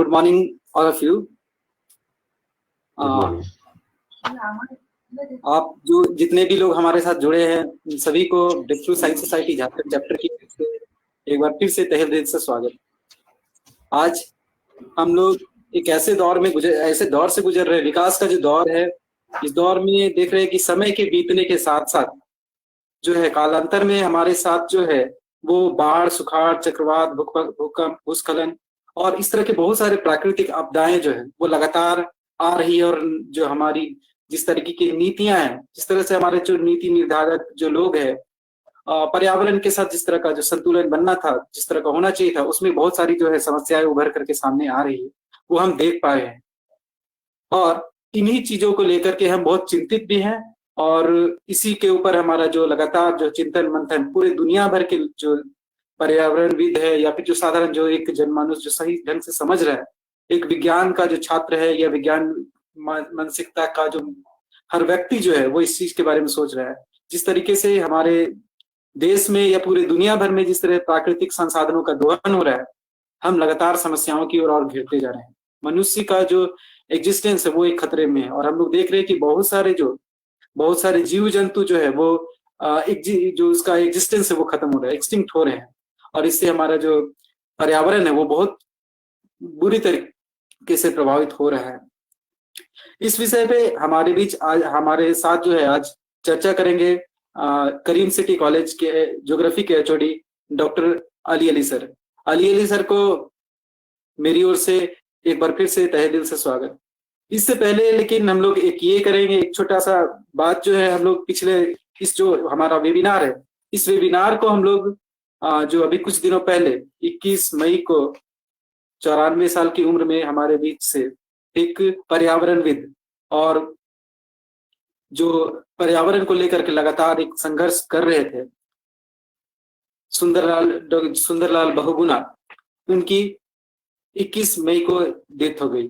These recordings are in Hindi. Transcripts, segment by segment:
Good morning all of you. आप जो जितने भी लोग हमारे साथ जुड़े हैं सभी को breakthrough science society Jharkhand chapter की एक बार फिर से तहे दिल से स्वागत। आज हम लोग एक ऐसे दौर से गुजर रहे हैं, विकास का जो दौर है, इस दौर में देख रहे हैं कि समय के बीतने के साथ साथ जो है कालांतर में हमारे साथ जो है वो बाढ़, सुखाड़, चक्रवात, भूकंप, भूस्खलन और इस तरह के बहुत सारे प्राकृतिक आपदाएं जो है वो लगातार आ रही है। और जो हमारी जिस तरीके की नीतियां हैं, जिस तरह से हमारे जो नीति निर्धारक जो लोग हैं, पर्यावरण के साथ जिस तरह का जो संतुलन बनना था, जिस तरह का होना चाहिए था, उसमें बहुत सारी जो है समस्याएं उभर करके सामने आ रही है, वो हम देख पाए हैं। और इन्हीं चीजों को लेकर के हम बहुत चिंतित भी हैं और इसी के ऊपर हमारा जो लगातार जो चिंतन मंथन पूरे दुनिया भर के जो पर्यावरणविद है या फिर जो साधारण जो एक जनमानस जो सही ढंग से समझ रहा है, एक विज्ञान का जो छात्र है या विज्ञान मानसिकता का जो हर व्यक्ति जो है वो इस चीज के बारे में सोच रहा है। जिस तरीके से हमारे देश में या पूरे दुनिया भर में जिस तरह प्राकृतिक संसाधनों का दोहन हो रहा है, हम लगातार समस्याओं की ओर और घिरते जा रहे हैं। मनुष्य का जो एग्जिस्टेंस है वो एक खतरे में है और हम लोग देख रहे हैं कि बहुत सारे जीव जंतु जो है वो जो उसका एग्जिस्टेंस है वो खत्म हो रहा है, एक्सटिंक्ट हो रहे हैं। और इससे हमारा जो पर्यावरण है वो बहुत बुरी तरीके से प्रभावित हो रहा है। इस विषय पे हमारे बीच आज हमारे साथ जो है आज चर्चा करेंगे करीम सिटी कॉलेज के ज्योग्राफी के HOD doctor Ali sir. Ali sir को मेरी ओर से एक बार फिर से तहे दिल से स्वागत। इससे पहले लेकिन हम लोग एक ये करेंगे, एक छोटा सा बात जो है, हम लोग पिछले इस जो हमारा वेबिनार है, इस वेबिनार को हम लोग जो अभी कुछ दिनों पहले 21 मई को 94 साल की उम्र में हमारे बीच से एक पर्यावरणविद और जो पर्यावरण को लेकर के लगातार एक संघर्ष कर रहे थे, सुंदरलाल बहुगुणा, उनकी 21 मई को डेथ हो गई।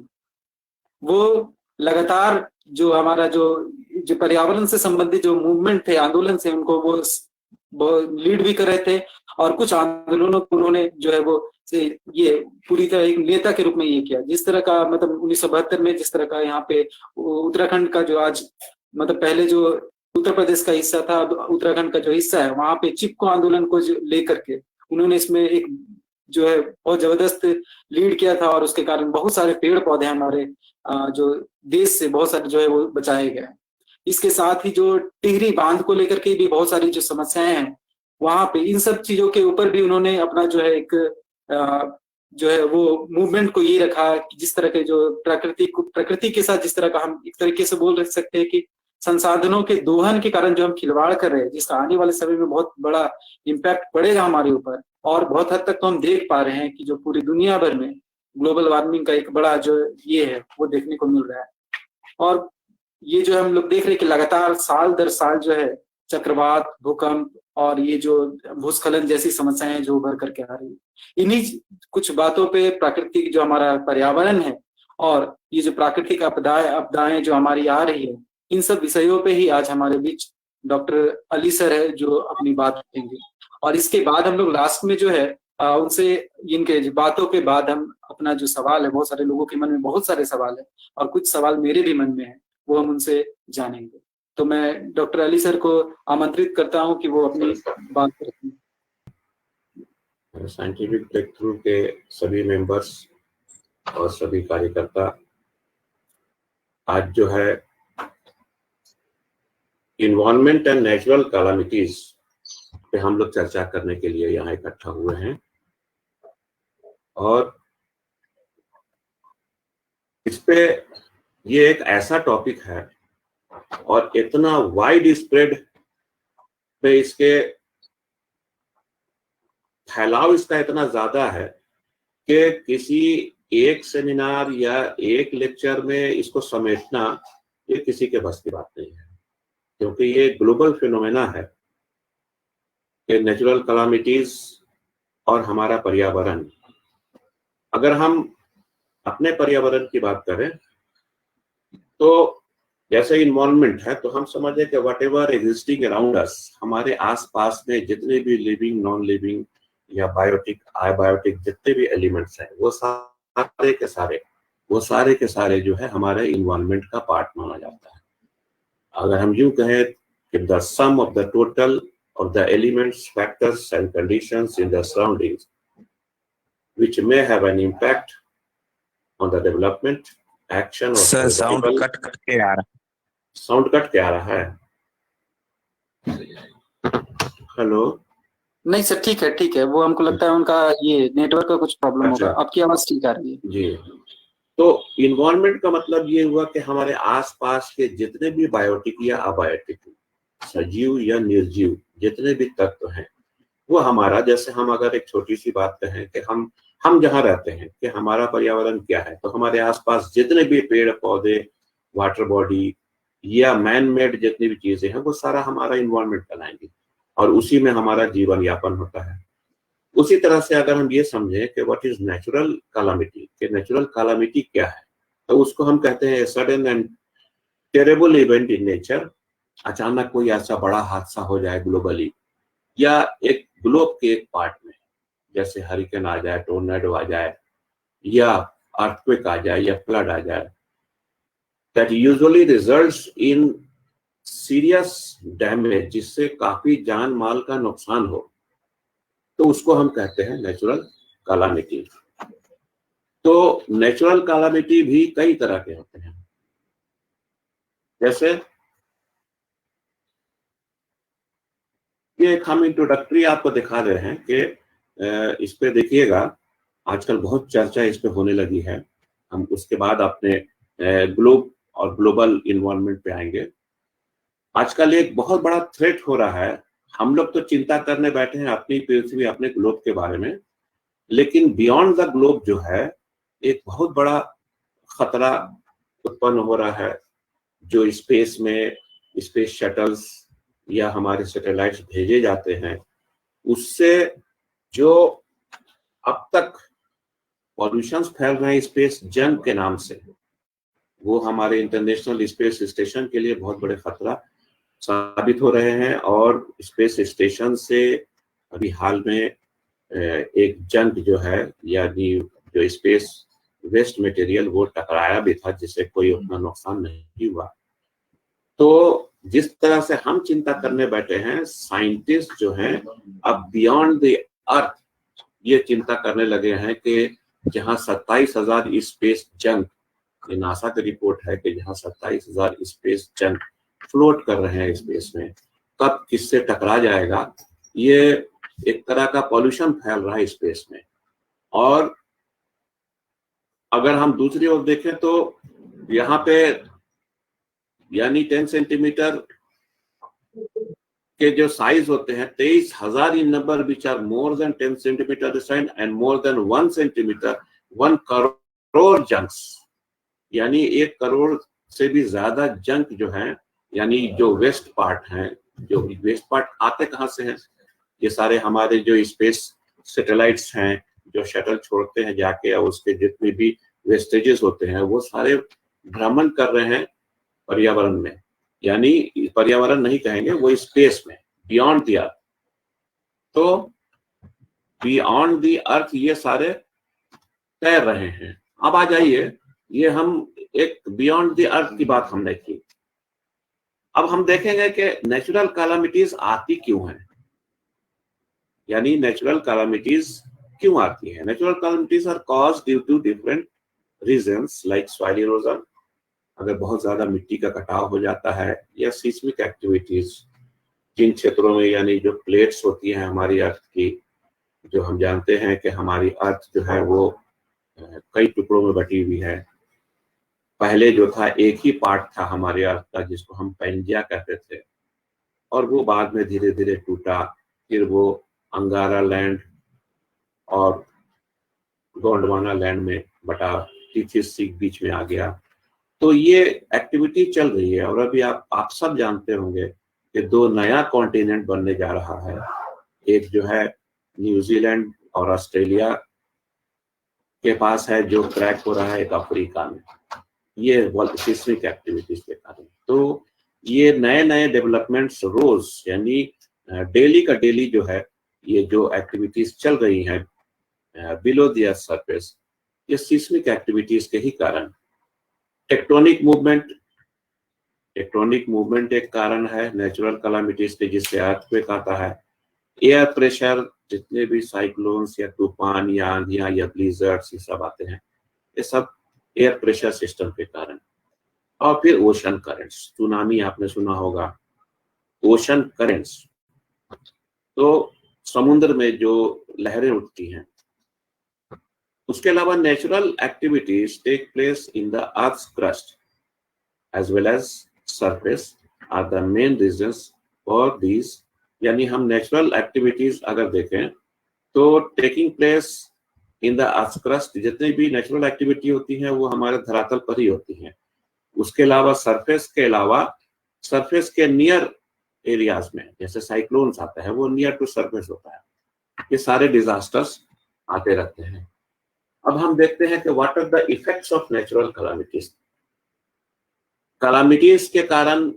वो लगातार जो हमारा जो पर्यावरण से संबंधित जो मूवमेंट थे, आंदोलन थे, उनको वो लीड भी कर रहे थे और कुछ आंदोलनों को उन्होंने जो है वो ये पूरी तरह एक नेता के रूप में ये किया। जिस तरह का मतलब 1972 में जिस तरह का यहाँ पे उत्तराखंड का जो आज मतलब पहले जो उत्तर प्रदेश का हिस्सा था, उत्तराखंड का जो हिस्सा है, वहां पे चिपको आंदोलन को लेकर के उन्होंने इसमें एक जो है बहुत जबरदस्त लीड किया था और उसके कारण बहुत सारे पेड़ पौधे हमारे जो देश से बहुत सारे जो है वो बचाए गए। इसके साथ ही जो टिहरी बांध को लेकर के भी बहुत सारी जो समस्याएं हैं वहां पे, इन सब चीजों के ऊपर भी उन्होंने अपना जो है एक जो है वो मूवमेंट को ये रखा कि जिस तरह के जो प्रकृति के साथ जिस तरह का हम एक तरीके से बोल सकते हैं कि संसाधनों के दोहन के कारण जो हम खिलवाड़ कर रहे हैं, जिसका आने वाले समय में बहुत बड़ा इम्पैक्ट पड़ेगा हमारे ऊपर। और बहुत हद तक तो हम देख पा रहे हैं कि जो पूरी दुनिया भर में ग्लोबल वार्मिंग का एक बड़ा जो ये है वो देखने को मिल रहा है। और ये जो हम लोग देख रहे हैं कि लगातार साल दर साल जो है चक्रवात, भूकंप और ये जो भूस्खलन जैसी समस्याएं जो उभर करके आ रही है, इन्हीं कुछ बातों पे प्राकृतिक जो हमारा पर्यावरण है और ये जो प्राकृतिक आपदाएं जो हमारी आ रही है, इन सब विषयों पे ही आज हमारे बीच डॉक्टर अली सर है जो अपनी बात रखेंगे। और इसके बाद हम लोग लास्ट में जो है उनसे इनके बातों के बाद हम अपना जो सवाल है, बहुत सारे लोगों के मन में बहुत सारे सवाल है और कुछ सवाल मेरे भी मन में है, वो हम उनसे जानेंगे। तो मैं डॉक्टर अली सर को आमंत्रित करता हूं कि वो अपनी बात रखें। साइंटिफिक ब्रेक थ्रू के सभी मेंबर्स और सभी कार्यकर्ता आज जो है इन्वायरमेंट एंड नेचुरल कैलामिटीज पे हम लोग चर्चा करने के लिए यहाँ इकट्ठा हुए हैं। और इस पे ये एक ऐसा टॉपिक है और इतना वाइड स्प्रेड पे इसके फैलाव इसका इतना ज्यादा है कि किसी एक सेमिनार या एक लेक्चर में इसको समेटना ये किसी के बस की बात नहीं है, क्योंकि ये ग्लोबल फिनोमेना है कि नेचुरल कैलामिटीज और हमारा पर्यावरण। अगर हम अपने पर्यावरण की बात करें तो जैसे इन्वायरमेंट है, तो हम समझे कि what ever existing around us, हमारे आसपास में जितने भी लिविंग, नॉन लिविंग या बायोटिक, अबायोटिक जितने भी एलिमेंट्स हैं, वो सारे के सारे जो है हमारे इन्वायरमेंट का पार्ट माना जाता है। अगर हम यूं कहें कि the sum of the total of the elements, factors and conditions in the surroundings which may have an impact on the development, action or sir sound survival. Cut के आ रहा साउंड कट के आ रहा है। हेलो, नहीं सर, ठीक है, वो हमको लगता है उनका ये नेटवर्क का कुछ प्रॉब्लम अच्छा। होगा। आपकी आवाज ठीक आ रही है जी। तो इन्वायरमेंट का मतलब ये हुआ कि हमारे आसपास के जितने भी बायोटिक या अबायोटिक, सजीव या निर्जीव जितने भी तत्व हैं, वो हमारा, जैसे हम अगर एक छोटी सी बात कहें कि हम जहाँ रहते हैं कि हमारा पर्यावरण क्या है, तो हमारे आसपास जितने भी पेड़ पौधे, वाटर बॉडी या मैन मेड जितनी भी चीजें हैं, वो सारा हमारा इन्वायरमेंट बनाएंगे और उसी में हमारा जीवन यापन होता है। उसी तरह से अगर हम ये समझें कि व्हाट इज नेचुरल कैलामिटी, कि नेचुरल कैलामिटी क्या है, तो उसको हम कहते हैं sudden and terrible event in nature. अचानक कोई ऐसा बड़ा हादसा हो जाए ग्लोबली या एक ग्लोब के एक पार्ट में, जैसे हरिकेन आ जाए, टोर्नेडो आ जाए या अर्थक्वेक आ जाए या फ्लड आ जाए, that usually results in serious damage, जिससे काफी जान माल का नुकसान हो, तो उसको हम कहते हैं नेचुरल कैलामिटी। तो नेचुरल कैलामिटी भी कई तरह के होते हैं। जैसे ये एक हम इंट्रोडक्टरी आपको दिखा रहे हैं कि इस पे देखिएगा, आजकल बहुत चर्चा इस पे होने लगी है। हम उसके बाद अपने ग्लोब और ग्लोबल इन्वायरमेंट पे आएंगे। आजकल एक बहुत बड़ा थ्रेट हो रहा है। हम लोग तो चिंता करने बैठे हैं अपनी पृथ्वी, अपने ग्लोब के बारे में, लेकिन बियॉन्ड द ग्लोब जो है एक बहुत बड़ा खतरा उत्पन्न हो रहा है, जो स्पेस में स्पेस शटल्स या हमारे सैटेलाइट्स भेजे जाते हैं, उससे जो अब तक पॉल्यूशंस फैल रहे हैं स्पेस जंग के नाम से, वो हमारे इंटरनेशनल स्पेस स्टेशन के लिए बहुत बड़े खतरा साबित हो रहे हैं। और स्पेस स्टेशन से अभी हाल में एक जंग जो है, यानी जो स्पेस वेस्ट मटेरियल, वो टकराया भी था, जिससे कोई उतना नुकसान नहीं हुआ। तो जिस तरह से हम चिंता करने बैठे हैं, साइंटिस्ट जो हैं अब बियॉन्ड द अर्थ ये चिंता करने लगे हैं कि जहां 27,000 स्पेस जंक, ये नासा की रिपोर्ट है कि जहां 27,000 स्पेस जंक फ्लोट कर रहे हैं स्पेस में, कब किससे टकरा जाएगा, ये एक तरह का पॉल्यूशन फैल रहा है स्पेस में। और अगर हम दूसरी ओर देखें तो यहाँ पे यानी 10 सेंटीमीटर के जो साइज होते हैं, 23,000 in number which are more than 10 centimetre size and more than 1 centimetre, 1 crore जंक्स, यानी 1 करोड़ से भी ज्यादा जंक जो है, यानी जो वेस्ट पार्ट हैं, जो वेस्ट पार्ट आते कहाँ से हैं, ये सारे हमारे जो स्पेस सैटेलाइट्स हैं, जो शटल छोड़ते हैं जाके, और उसके जितने भी वेस्टेजेस होते हैं, वो सारे भ्रमण कर रहे हैं पर्यावरण में, यानी पर्यावरण नहीं कहेंगे, वो स्पेस में, बियॉन्ड द अर्थ। तो बियॉन्ड द अर्थ ये सारे तैर रहे हैं। अब आ जाइए, ये हम एक बियॉन्ड द अर्थ की बात हमने की। अब हम देखेंगे कि नेचुरल कैलामिटीज आती क्यों हैं, यानी नेचुरल कैलामिटीज क्यों आती है। Natural calamities are caused due to different reasons like soil erosion, अगर बहुत ज्यादा मिट्टी का कटाव हो जाता है, या सीस्मिक एक्टिविटीज, जिन क्षेत्रों में, यानी जो प्लेट्स होती हैं हमारी अर्थ की, जो हम जानते हैं कि हमारी अर्थ जो है वो कई टुकड़ों में बटी हुई है। पहले जो था एक ही पार्ट था हमारे अर्थ का, जिसको हम पैंजिया कहते थे, और वो बाद में धीरे धीरे टूटा, फिर वो अंगारा लैंड और गोंडवाना लैंड में बटा, टीथिस सीक बीच में आ गया। तो ये एक्टिविटी चल रही है, और अभी आप सब जानते होंगे कि 2 नया कॉन्टिनेंट बनने जा रहा है। एक जो है न्यूजीलैंड और ऑस्ट्रेलिया के पास है, जो क्रैक हो रहा है, एक अफ्रीका में, ये सिस्मिक एक्टिविटीज के कारण। तो ये नए नए डेवलपमेंट्स रोज, यानी डेली का डेली जो है, ये जो एक्टिविटीज चल रही हैं बिलो द अर्थ सरफेस, ये सीस्मिक एक्टिविटीज के ही कारण। टेक्टोनिक मूवमेंट एक कारण है नेचुरल कैलामिटीज के, जिससे अर्थक्वेक आता है। एयर प्रेशर, जितने भी साइक्लोन्स या तूफान या आंधियां या ब्लिजर्ड्स ये सब आते हैं, ये सब एयर प्रेशर सिस्टम के कारण। और फिर ओशन करंट्स, सुनामी आपने सुना होगा, ओशन करंट्स, तो समुद्र में जो लहरें उठती हैं। उसके अलावा natural activities take place in the earth's crust as well as surface are the main reasons for these. यानी हम नेचुरल एक्टिविटीज अगर देखें तो taking place in the earth crust, जितनी भी नेचुरल एक्टिविटी होती है वो हमारे धरातल पर ही होती हैं। उसके अलावा सरफेस के नियर एरियाज में, जैसे साइक्लोन्स आता है वो नियर टू सरफेस होता है। ये सारे डिजास्टर्स आते रहते हैं। अब हम देखते हैं कि what are the effects of natural calamities के कारण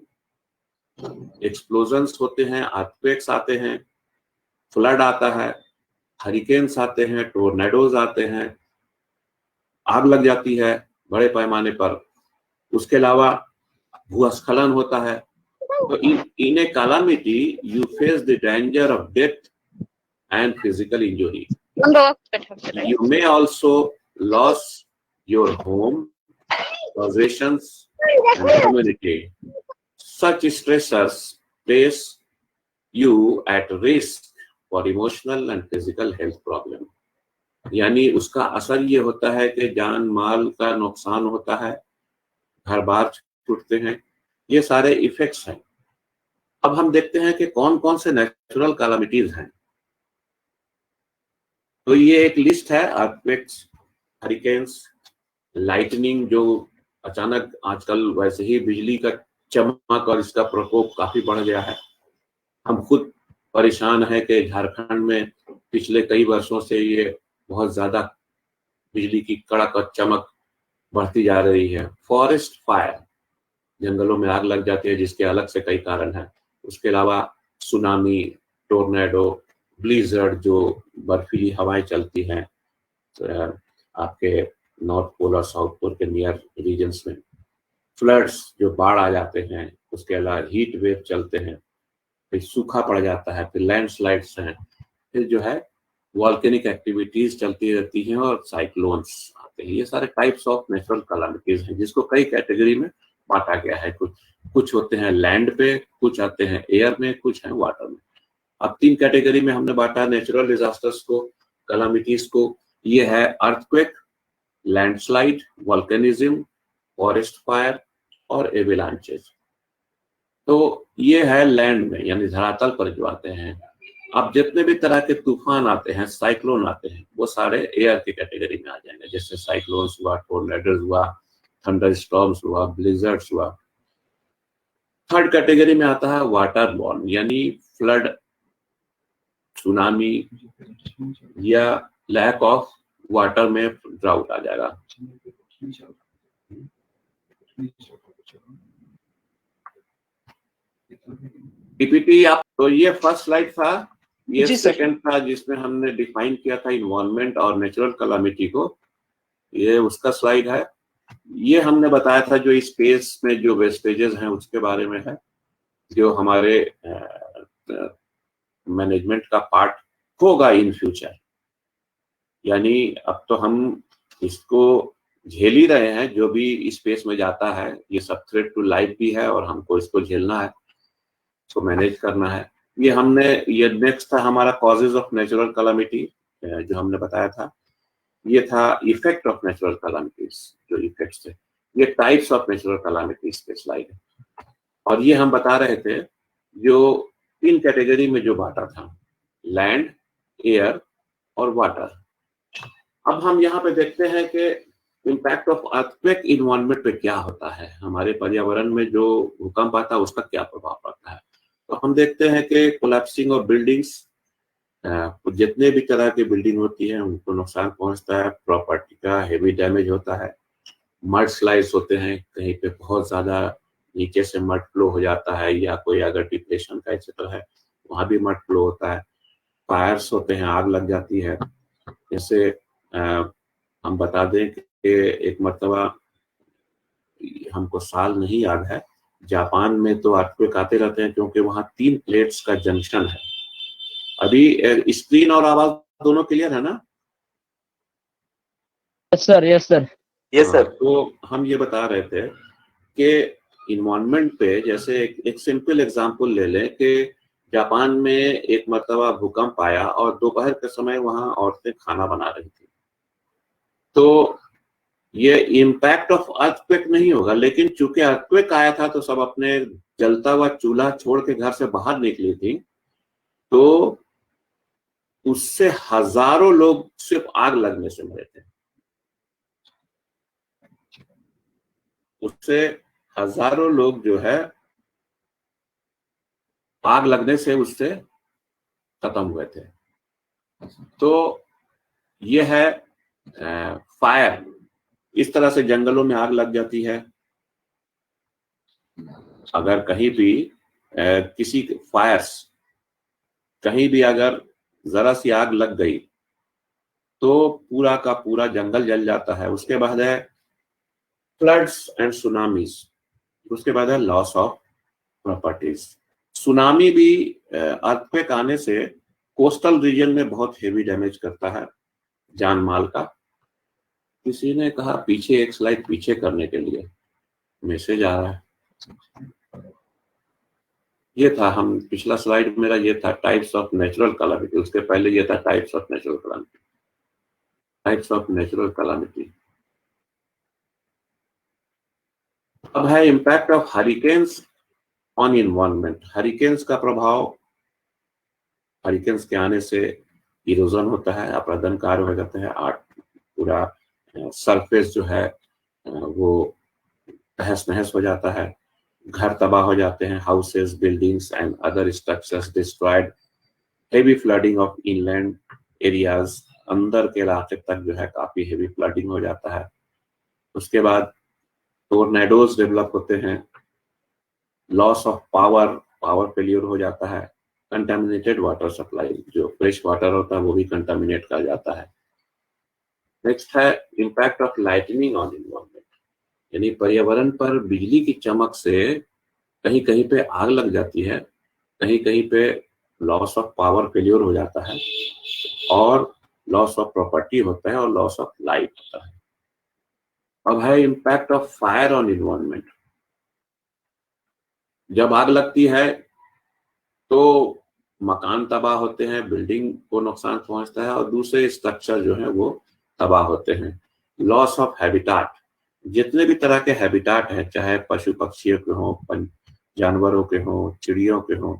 एक्सप्लोजन्स होते हैं, अर्थक्वेक्स आते हैं, फ्लड आता है, हरिकेन्स आते हैं, टोर्नेडोज आते हैं, आग लग जाती है बड़े पैमाने पर। उसके अलावा भूस्खलन होता है। तो in a calamity you face the danger of death and physical injury. You may also lose your home, possessions, and community. Such stressors place you at risk for emotional and physical health problem. यानी उसका असर ये होता है कि जान माल का नुकसान होता है, घर बार छूटते हैं, ये सारे इफेक्ट्स हैं। अब हम देखते हैं कि कौन कौन से नेचुरल कैलामिटीज हैं। तो ये एक लिस्ट है, अर्थक्वेक्स, हरिकेन्स, लाइटनिंग, जो अचानक आजकल वैसे ही बिजली का चमक और इसका प्रकोप काफी बढ़ गया है। हम खुद परेशान है कि झारखंड में पिछले कई वर्षों से ये बहुत ज्यादा बिजली की कड़क और चमक बढ़ती जा रही है। फॉरेस्ट फायर, जंगलों में आग लग जाती है, जिसके अलग से कई कारण हैं। उसके अलावा सुनामी, टोर्नेडो, ब्लिजर्ड, जो बर्फीली हवाएं चलती हैं आपके नॉर्थ पोल और साउथ पोल के नियर रीजन्स में, फ्लड्स, जो बाढ़ आ जाते हैं। उसके अलावा हीट वेव चलते हैं, फिर सूखा पड़ जाता है, फिर लैंडस्लाइड्स हैं, फिर जो है वॉल्केनिक एक्टिविटीज चलती रहती हैं और साइक्लोन्स आते हैं। ये सारे टाइप्स ऑफ नेचुरल कैलामिटीज हैं, जिसको कई कैटेगरी में बांटा गया है। कुछ होते हैं लैंड पे, कुछ आते हैं एयर में, कुछ हैं वाटर में। अब 3 कैटेगरी में हमने बांटा नेचुरल डिजास्टर्स को, कैलामिटीज को। ये है earthquake, landslide, volcanism, forest fire और एविलांचेस। तो ये है लैंड में, यानी धरातल पर जो आते हैं। अब जितने भी तरह के तूफान आते हैं, साइक्लोन आते हैं, वो सारे एयर की कैटेगरी में आ जाएंगे। जैसे साइक्लोन्स हुआ, टोर्नेडोज हुआ, थंडर स्टॉर्म्स हुआ, ब्लिजर्ड्स हुआ। थर्ड कैटेगरी में आता है वाटर बॉर्न, यानी फ्लड, सुनामी या लैक ऑफ वाटर में ड्राउट आ जाएगा। पीपीटी आप, तो ये फर्स्ट स्लाइड था, ये सेकंड था जिसमें हमने डिफाइन किया था इन्वायरमेंट और नेचुरल कैलामिटी को। ये उसका स्लाइड है। ये हमने बताया था जो स्पेस में जो वेस्टेजेस हैं उसके बारे में है, जो हमारे मैनेजमेंट का पार्ट होगा इन फ्यूचर। यानी अब तो हम इसको झेल ही रहे हैं, जो भी स्पेस में जाता है ये सब थ्रेट टू लाइफ भी है और हमको इसको झेलना है, इसको मैनेज करना है। ये नेक्स्ट था हमारा कॉजेज ऑफ नेचुरल कैलामिटी, जो हमने बताया था। ये था इफेक्ट ऑफ नेचुरल कैलामिटीज, जो इफेक्ट्स थे। ये टाइप्स ऑफ नेचुरल कैलामिटीज के स्लाइड है। और ये हम बता रहे थे जो 3 कैटेगरी में जो बांटा था, लैंड, एयर और वाटर। अब हम यहाँ पे देखते हैं कि इम्पैक्ट ऑफ अर्थक्वेक इन्वायरमेंट पे क्या होता है, हमारे पर्यावरण में जो भूकंप आता है उसका क्या प्रभाव पड़ता है। तो हम देखते हैं कि कोलैप्सिंग ऑफ बिल्डिंग्स, जितने भी तरह की बिल्डिंग होती है उनको नुकसान पहुंचता है, प्रॉपर्टी का हेवी डैमेज होता है, मड स्लाइड्स होते हैं, कहीं पे बहुत ज्यादा नीचे से मड फ्लो हो जाता है, या कोई अगर डिप्रेशन का क्षेत्र है वहां भी मड फ्लो होता है। फायर्स होते हैं, आग लग जाती है। जैसे हम बता दें कि एक मर्तबा, हमको साल नहीं याद है, जापान में तो अर्थक्वेक आते रहते हैं क्योंकि वहाँ 3 प्लेट्स का जंक्शन है। अभी स्क्रीन और आवाज दोनों क्लियर है ना? Yes sir, yes sir. Yes sir. तो हम ये बता रहे थे कि इन्वायरमेंट पे, जैसे एक सिंपल एग्जांपल ले लें कि जापान में एक मर्तबा भूकंप आया और दोपहर के समय वहां औरतें खाना बना रही थी। तो ये इम्पैक्ट ऑफ अर्थक्वेक नहीं होगा, लेकिन चूंकि अर्थक्वेक आया था तो सब अपने जलता हुआ चूल्हा छोड़ के घर से बाहर निकली थी, तो उससे हजारों लोग सिर्फ आग लगने से मरे थे। उससे हजारों लोग जो है आग लगने से उससे खत्म हुए थे। तो ये है फायर। इस तरह से जंगलों में आग लग जाती है। अगर कहीं भी किसी फायर्स, कहीं भी अगर जरा सी आग लग गई तो पूरा का पूरा जंगल जल जाता है। उसके बाद है फ्लड्स एंड सुनामीज। उसके बाद है लॉस ऑफ प्रॉपर्टीज। सुनामी भी अर्थक्वेक आने से कोस्टल रीजन में बहुत हेवी डैमेज करता है जान माल का। किसी ने कहा पीछे एक स्लाइड पीछे करने के लिए, मैसेज आ रहा है। ये था, हम पिछला स्लाइड मेरा ये था टाइप्स ऑफ नेचुरल कैलामिटी, उसके पहले ये था types of natural calamity. Types of natural calamity. अब है impact of hurricanes on environment. Hurricanes का प्रभाव, हरिकेन्स के आने से इरोजन होता है, अपरदन कार्य हो जाता है, पूरा सरफेस जो है वो तहस नहस हो जाता है, घर तबाह हो जाते हैं, houses, buildings and other structures destroyed, heavy flooding of inland areas, अंदर के इलाके तक जो है काफी हेवी फ्लडिंग हो जाता है। उसके बाद टोर्नेडोज डेवलप होते हैं, loss of power, power failure हो जाता है, कंटामिनेटेड वाटर सप्लाई, जो फ्रेश वाटर होता है वो भी कंटामिनेट कर जाता है। नेक्स्ट है impact of lightning on environment, यानी पर्यावरण पर बिजली की चमक से कहीं कहीं पे आग लग जाती है, कहीं कहीं पे लॉस ऑफ पावर फेलियर हो जाता है, और लॉस ऑफ प्रॉपर्टी होता है, और लॉस ऑफ लाइफ होता है। अब है impact of fire on environment. जब आग लगती है तो मकान तबाह होते हैं, बिल्डिंग को नुकसान पहुंचता है, और दूसरे स्ट्रक्चर जो है वो तबाह होते हैं। लॉस ऑफ हैबिटाट, जितने भी तरह के हैबिटाट हैं, चाहे पशु पक्षियों के हों, जानवरों के हों, चिड़ियों के हों,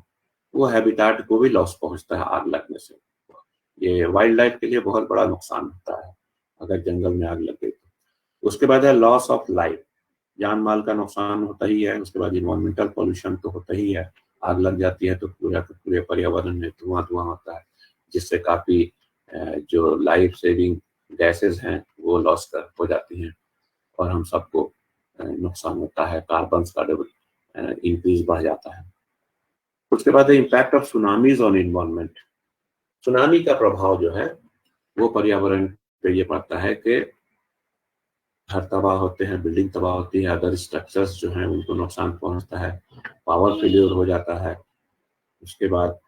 वो हैबिटाट को भी लॉस पहुंचता है आग लगने से। ये वाइल्ड लाइफ के लिए बहुत बड़ा नुकसान होता है अगर जंगल में आग लग गई तो। उसके बाद है लॉस ऑफ लाइफ, जान माल का नुकसान होता ही है। उसके बाद इन्वायरमेंटल पॉल्यूशन तो होता ही है, आग लग जाती है तो पूरे पर्यावरण में धुआं धुआं होता है, जिससे काफी जो लाइफ सेविंग गैसेस हैं वो लॉस हो जाती हैं, और हम सबको नुकसान होता है, कार्बन का इंक्रीज बढ़ जाता है। उसके बाद impact of tsunamis on environment. Tsunami का प्रभाव जो है वो पर्यावरण पे ये पड़ता है कि घर तबाह होते हैं, बिल्डिंग तबाह होती है, अदर स्ट्रक्चर्स जो हैं उनको नुकसान पहुंचता है, पावर फेलियर हो जाता है। उसके बाद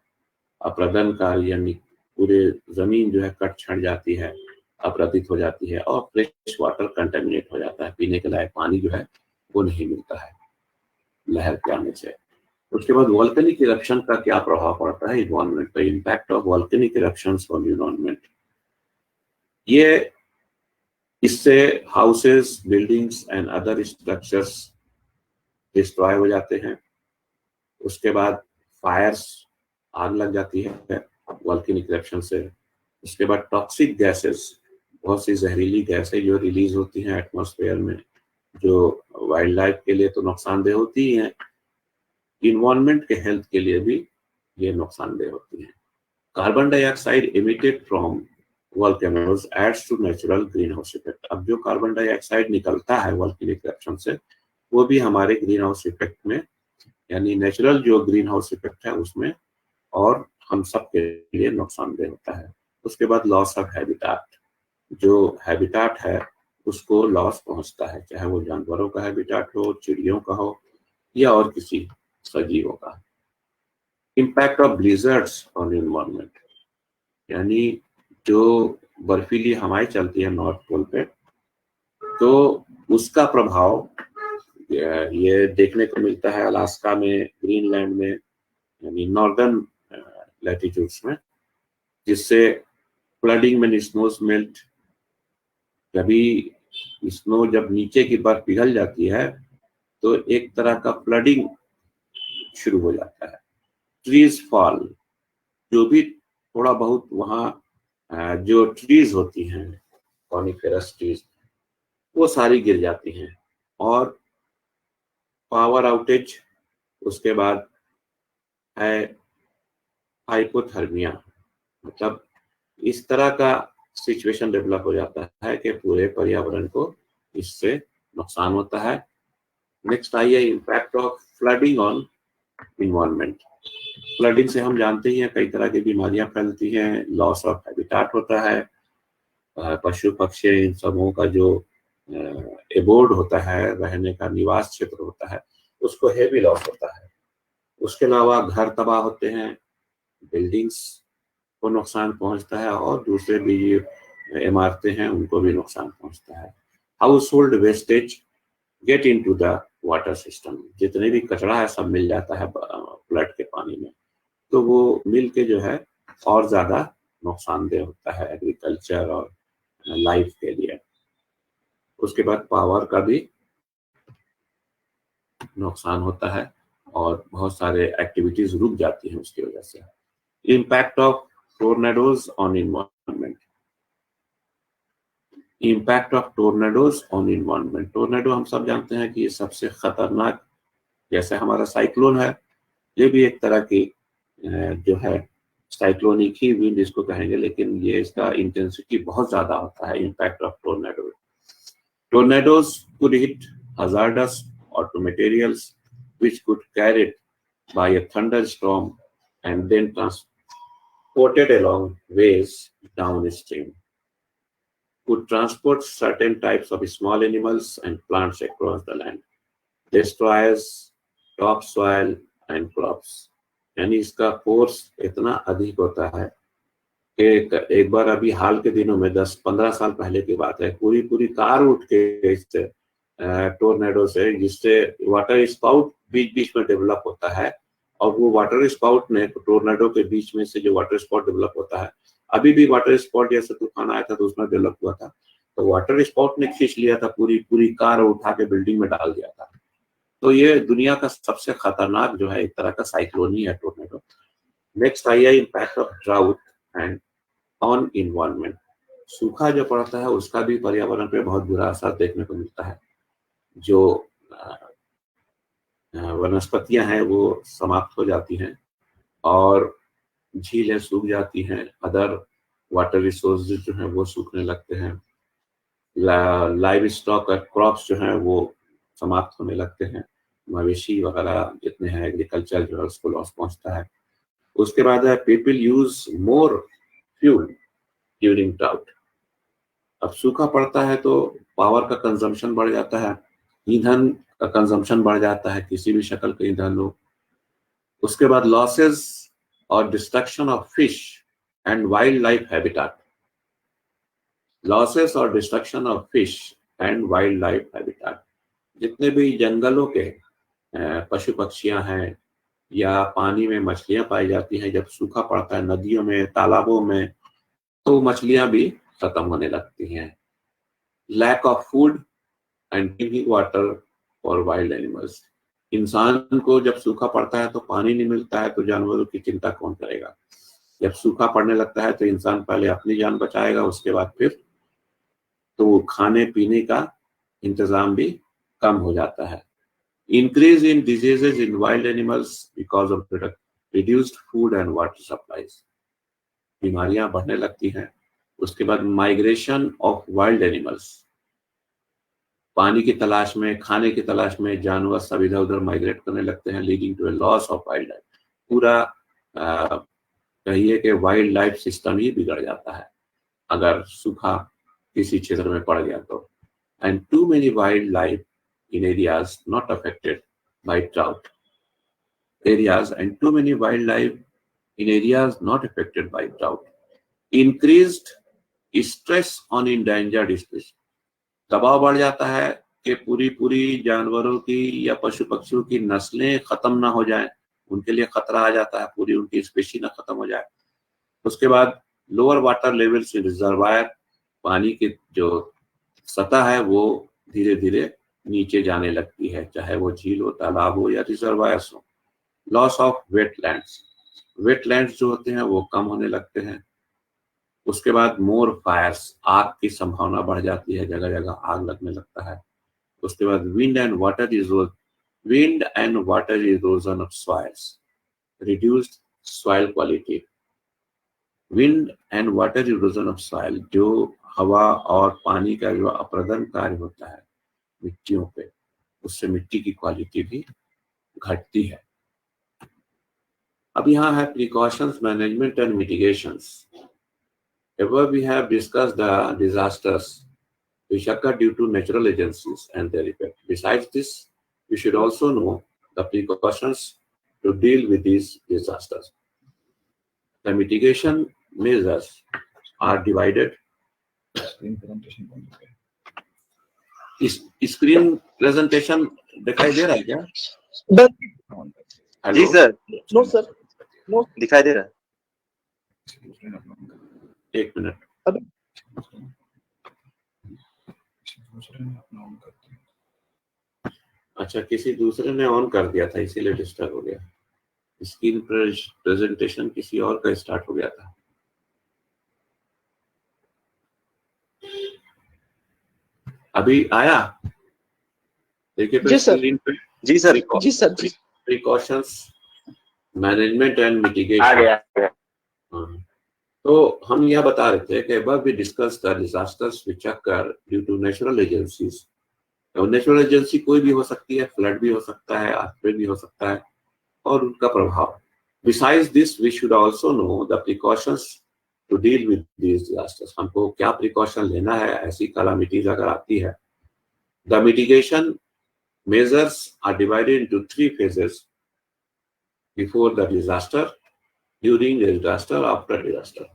अपरदन कार्य, यानी पूरे जमीन जो है कट छट जाती है, अपरदित हो जाती है, और फ्रेश वाटर कंटेमिनेट हो जाता है, पीने के लायक पानी जो है वो नहीं मिलता है लहर के आने से। उसके बाद वॉल्केनिक इरप्शन का क्या प्रभाव पड़ता है इन्वायरमेंट पे। Impact of volcanic eruptions on environment, ये इससे houses, buildings and other structures destroy हो जाते हैं। उसके बाद फायर्स, आग लग जाती है वॉल्केनिक इरप्शन से। उसके बाद टॉक्सिक गैसेस, बहुत सी जहरीली गैसें जो रिलीज होती हैं एटमॉस्फेयर में, जो वाइल्ड लाइफ के लिए तो नुकसानदेह होती ही हैं, इन्वायरमेंट के हेल्थ के लिए भी ये नुकसानदेह होती हैं। Carbon dioxide emitted from volcanoes adds to natural greenhouse effect। अब जो कार्बन डाइऑक्साइड निकलता है वॉल्केनिक इरप्शन से, वो भी हमारे ग्रीन हाउस इफेक्ट में, यानी नेचुरल जो ग्रीन हाउस इफेक्ट है उसमें, और हम सब के लिए नुकसानदेह होता है। उसके बाद लॉस ऑफ हैबिटाट, जो हैबिटाट है उसको लॉस पहुंचता है, चाहे वो जानवरों का हैबिटाट हो, चिड़ियों का हो या और किसी सजीवों का। इम्पैक्ट ऑफ ब्लिजर्ड्स ऑन एनवायरनमेंट, यानी जो बर्फीली हवाएं चलती है नॉर्थ पोल पे, तो उसका प्रभाव ये देखने को मिलता है अलास्का में, ग्रीनलैंड में, यानी नॉर्दर्न लैटिट्यूड्स में, जिससे फ्लडिंग में स्नोज मेल्ट। कभी स्नो जब नीचे की बर्फ पिघल जाती है तो एक तरह का फ्लडिंग शुरू हो जाता है। ट्रीज फॉल, जो भी थोड़ा बहुत वहाँ जो ट्रीज होती हैं, कॉनिफेरस ट्रीज, वो सारी गिर जाती हैं। और पावर आउटेज, उसके बाद है हाइपोथर्मिया, मतलब इस तरह का सिचुएशन डेवलप हो जाता है कि पूरे पर्यावरण को इससे नुकसान होता है। नेक्स्ट आइए impact of flooding on environment. Flooding से हम जानते ही हैं कई तरह की बीमारियां फैलती हैं, लॉस ऑफ हैबिटाट होता है, पशु पक्षी इन सबों का जो एबोर्ड होता है, रहने का निवास क्षेत्र होता है, उसको हेवी लॉस होता है। उसके अलावा घर तबाह होते हैं, बिल्डिंग्स को नुकसान पहुंचता है और दूसरे भी इमारतें हैं उनको भी नुकसान पहुंचता है। House hold wastage get into the water system, जितने भी कचरा है सब मिल जाता है फ्लड के पानी में, तो वो मिल के जो है और ज्यादा नुकसानदेह होता है एग्रीकल्चर और लाइफ के लिए। उसके बाद पावर का भी नुकसान होता है और बहुत सारे एक्टिविटीज रुक जाती हैं उसकी वजह से। Impact of tornadoes on environment. Impact of tornadoes on environment, tornado हम सब जानते हैं कि ये सबसे खतरनाक, जैसे हमारा साइक्लोन है, ये भी एक तरह की जो है साइक्लोनिक ही विंड इसको कहेंगे, लेकिन ये इसका इंटेंसिटी बहुत ज्यादा होता है। Impact of tornado, tornadoes could hit hazardous or to materials which could carried by a thunderstorm and then transported along ways downstream, could transport certain types of small animals and plants across the land, destroys topsoil and crops। यानी इसका फोर्स इतना अधिक होता है कि एक बार अभी हाल के दिनों में 10-15 साल पहले की बात है, पूरी पूरी कार उठ के इससे टोर्नेडो से, जिससे वाटर स्पाउट बीच बीच में डेवलप होता है, और वो वाटर स्पाउट ने टोर्नेडो के बीच में से जो वाटर स्पाउट डेवलप होता है, अभी भी वाटर स्पाउट जैसे तूफान आया था तो उसमें डेवलप हुआ था, तो वाटर स्पाउट ने खींच लिया था, पूरी पूरी कार उठा के बिल्डिंग में डाल दिया था। तो ये दुनिया का सबसे खतरनाक जो है एक तरह का साइक्लोन ही है टोर्नेडो। नेक्स्ट आइए impact of drought and on environment. सूखा जो पड़ता है उसका भी पर्यावरण पे बहुत बुरा असर देखने को मिलता है। जो वनस्पतियां हैं वो समाप्त हो जाती हैं और झीलें सूख जाती हैं, अदर वाटर रिसोर्सेज जो हैं वो सूखने लगते हैं, लाइव स्टॉक और क्रॉप्स जो हैं वो समाप्त होने लगते हैं, मवेशी वगैरह जितने हैं, एग्रीकल्चर जो है उसको लॉस पहुंचता है। उसके बाद है people use more fuel during drought. अब सूखा पड़ता है तो पावर का कंजम्पशन बढ़ जाता है, ईंधन का कंजम्पशन बढ़ जाता है, किसी भी शक्ल का ईंधन हो। उसके बाद लॉसेस और destruction of fish and wild life habitat. Losses और destruction of fish and wild life habitat, जितने भी जंगलों के पशु पक्षियां हैं या पानी में मछलियां पाई जाती हैं, जब सूखा पड़ता है नदियों में, तालाबों में, तो मछलियां भी खत्म होने लगती हैं। Lack of food and drinking water for wild animals. इंसान को जब सूखा पड़ता है तो पानी नहीं मिलता है, तो जानवरों की चिंता कौन करेगा। जब सूखा पड़ने लगता है तो इंसान पहले अपनी जान बचाएगा, उसके बाद फिर तो खाने पीने का इंतजाम भी कम हो जाता है। Increase in diseases in wild animals because of reduced food and water supplies. बीमारियां बढ़ने लगती हैं। उसके बाद माइग्रेशन ऑफ वाइल्ड एनिमल्स, पानी की तलाश में, खाने की तलाश में जानवर सब इधर उधर माइग्रेट करने लगते हैं, leading to a loss of wildlife. पूरा कहिए कि वाइल्ड लाइफ सिस्टम ही बिगड़ जाता है अगर सूखा किसी क्षेत्र में पड़ गया तो। And too many wildlife in areas not affected by drought areas and too many wildlife in areas not affected by drought. Increased stress on endangered species. दबाव बढ़ जाता है कि पूरी जानवरों की या पशु पक्षियों की नस्लें खत्म ना हो जाएं, उनके लिए खतरा आ जाता है, पूरी उनकी स्पीशी ना खत्म हो जाए। उसके बाद lower water levels in reservoir, पानी की जो सतह है वो धीरे धीरे नीचे जाने लगती है, चाहे वो झील हो, तालाब हो या रिजर्वायर्स हो। लॉस ऑफ वेटलैंड्स जो होते हैं वो कम होने लगते हैं। उसके बाद मोर फायर्स, आग की संभावना बढ़ जाती है, जगह जगह आग लगने लगता है। उसके बाद wind and water erosion of soils, reduced soil quality. Wind and water erosion of soil, जो हवा और पानी का जो अप्रदन कार्य होता है मिट्टियों पे, उससे मिट्टी की क्वालिटी भी घटती है। अब यहाँ है precautions, management and mitigations. Above we have discussed the disasters which occur due to natural agencies and their effect. Besides this, we should also know the precautions to deal with these disasters. The mitigation measures are divided. Screen presentation दिखाई दे रहा है क्या? जी सर। नो सर, नो दिखाई दे रहा है। एक मिनट। अच्छा, किसी दूसरे ने ऑन कर दिया था इसीलिए डिस्टर्ब हो गया। स्क्रीन प्रेजेंटेशन किसी और का स्टार्ट हो गया था। अभी आया? देखिए तो स्क्रीन पे। जी सर, जी sir. Precautions, management and mitigation आ गया। तो हम यह बता रहे थे कि above we discussed the disasters which occur due to natural agencies. Natural agency कोई भी हो सकती है, फ्लड भी हो सकता है, अर्थक्वेक भी हो सकता है, और उनका प्रभाव। Besides this, we should also know the precautions to deal with these disasters. हमको क्या प्रिकॉशन लेना है ऐसी कैलामिटीज अगर आती है। The mitigation measures are divided into 3 phases: before the disaster, during the disaster, after disaster.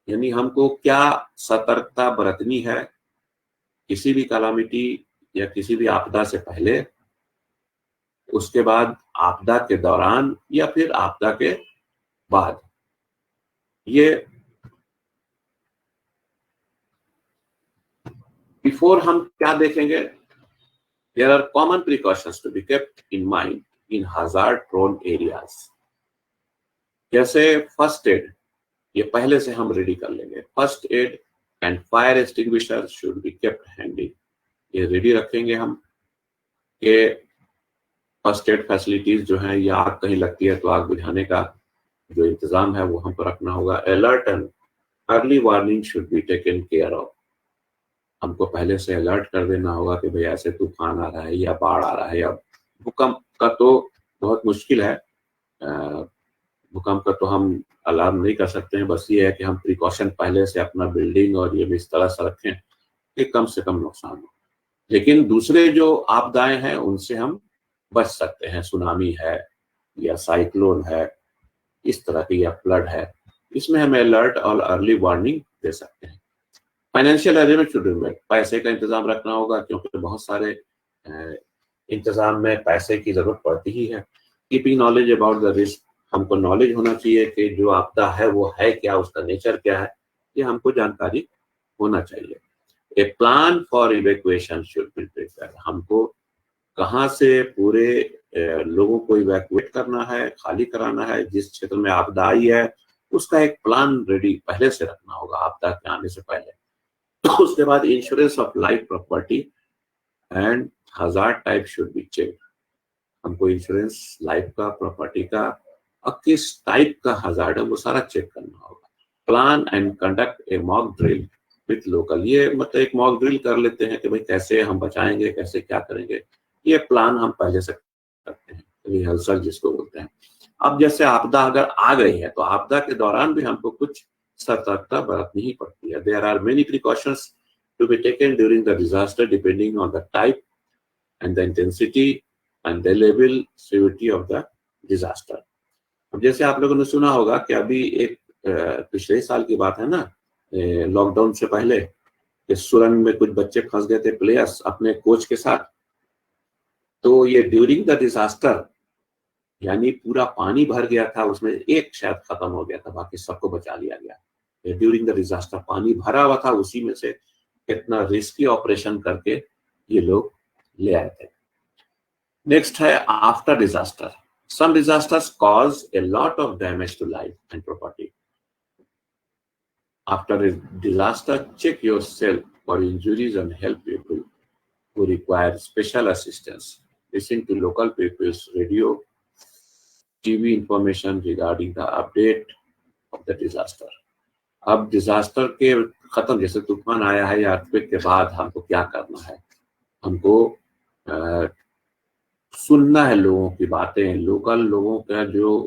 यानी हमको क्या सतर्कता बरतनी है किसी भी कैलामिटी या किसी भी आपदा से पहले, उसके बाद आपदा के दौरान, या फिर आपदा के बाद। ये बिफोर हम क्या देखेंगे? There are common precautions to be kept in mind in hazard prone areas. जैसे फर्स्ट एड, ये पहले से हम रेडी कर लेंगे। First aid and fire extinguisher should be kept handy. ये रेडी रखेंगे हम कि फर्स्ट एड फैसिलिटीज जो हैं, या आग कहीं लगती है तो आग बुझाने का जो इंतजाम है वो हमको रखना होगा। Alert and early warning should be taken care of. हमको पहले से अलर्ट कर देना होगा कि भाई ऐसे तूफान आ रहा है या बाढ़ आ रहा है, या भूकंप का तो बहुत मुश्किल है। भूकंप का तो हम अलार्म नहीं कर सकते हैं, बस ये है कि हम प्रिकॉशन पहले से अपना बिल्डिंग और ये भी इस तरह से रखें कि कम से कम नुकसान हो। लेकिन दूसरे जो आपदाएं हैं उनसे हम बच सकते हैं। सुनामी है या साइक्लोन है, इस तरह की, या फ्लड है, इसमें हमें अलर्ट और अर्ली वार्निंग दे सकते हैं। Financial arrangement should be made. पैसे का इंतजाम रखना होगा क्योंकि बहुत सारे इंतजाम में पैसे की जरूरत पड़ती ही है। Keeping knowledge about the risk, हमको नॉलेज होना चाहिए कि जो आपदा है वो है क्या, उसका नेचर क्या है, ये हमको जानकारी होना चाहिए। A plan for evacuation should be prepared. हमको कहाँ से पूरे लोगों को इवैक्यूएट करना है, खाली कराना है, जिस क्षेत्र में आपदा आई है उसका एक प्लान रेडी पहले से रखना होगा आपदा के आने से पहले। तो उसके बाद insurance of life property and hazard type should be check. हमको इंश्योरेंस लाइफ का, प्रॉपर्टी का, और किस टाइप का हजार्ड है वो सारा चेक करना होगा। Plan and conduct a mock drill with local. ये मतलब एक मॉक ड्रिल कर लेते हैं कि भाई कैसे हम बचाएंगे, कैसे क्या करेंगे, ये प्लान हम पहले से करते हैं, रिहर्सल जिसको बोलते हैं। अब जैसे आपदा अगर आ गई है तो आपदा के दौरान भी हमको कुछ सतर्कता बरतनी ही पड़ती है। There are many precautions to be taken during the disaster depending on the type and the intensity and the level severity of the disaster. अब जैसे आप लोगों ने सुना होगा कि अभी एक पिछले साल की बात है ना, लॉकडाउन से पहले, कि सुरंग में कुछ बच्चे फंस गए थे, प्लेयर्स अपने कोच के साथ। तो ये ड्यूरिंग द डिजास्टर, यानी पूरा पानी भर गया था, उसमें एक शायद खत्म हो गया था, बाकी सबको बचा लिया गया। ड्यूरिंग द डिजास्टर पानी भरा हुआ था, उसी में से कितना रिस्की ऑपरेशन करके ये लोग ले आए थे। नेक्स्ट है after disaster. Some disasters cause a lot of damage to life and property. After a disaster, check yourself for injuries and help people who require special assistance. Listen to local people's radio, TV information regarding the update of the disaster. अब डिजास्टर के खत्म, जैसे तूफान आया है या अर्थक्वेक के बाद हमको क्या करना है? हमको सुनना है लोगों की बातें, लोकल लोगों का जो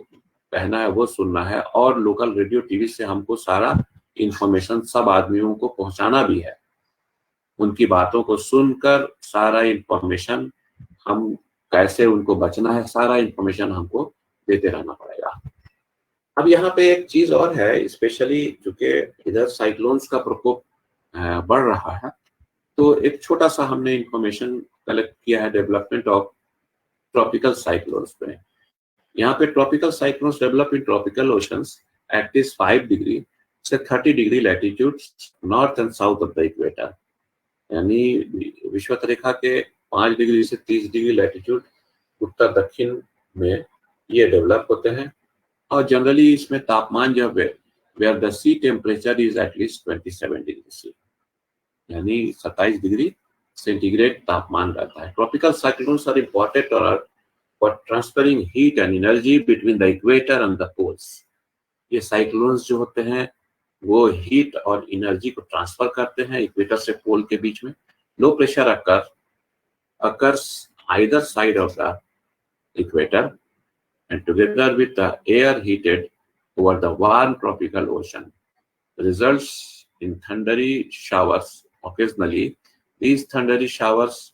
कहना है वो सुनना है, और लोकल रेडियो टीवी से हमको सारा इंफॉर्मेशन सब आदमियों को पहुंचाना भी है। उनकी बातों को सुनकर सारा इंफॉर्मेशन, हम कैसे उनको बचना है, सारा इंफॉर्मेशन हमको देते रहना पड़ेगा। अब यहाँ पे एक चीज और है, स्पेशली चूंकि इधर साइक्लोन्स का प्रकोप बढ़ रहा है, तो एक छोटा सा हमने इंफॉर्मेशन कलेक्ट किया है डेवलपमेंट ऑफ ट्रॉपिकल साइक्लोन्स पे। यहाँ पे tropical cyclones develop in tropical oceans at this 5 degree से 30 degree latitude north and south of the equator, यानी विषुवत रेखा के 5 डिग्री से 30 डिग्री लैटिट्यूड उत्तर दक्षिण में ये डेवलप होते हैं। और जनरली इसमें तापमान जो है, where the sea temperature is at least 27 degree C, यानी 27 डिग्री सेंटीग्रेड तापमान रहता है। Tropical cyclones are important for transferring heat and energy between the equator and the poles. ये साइक्लोन्स जो होते हैं वो हीट और एनर्जी को ट्रांसफर करते हैं इक्वेटर से पोल के बीच में। Low pressure occurs either side of the equator and together with the air heated over the warm tropical ocean results in thundery showers. Occasionally, these thundery showers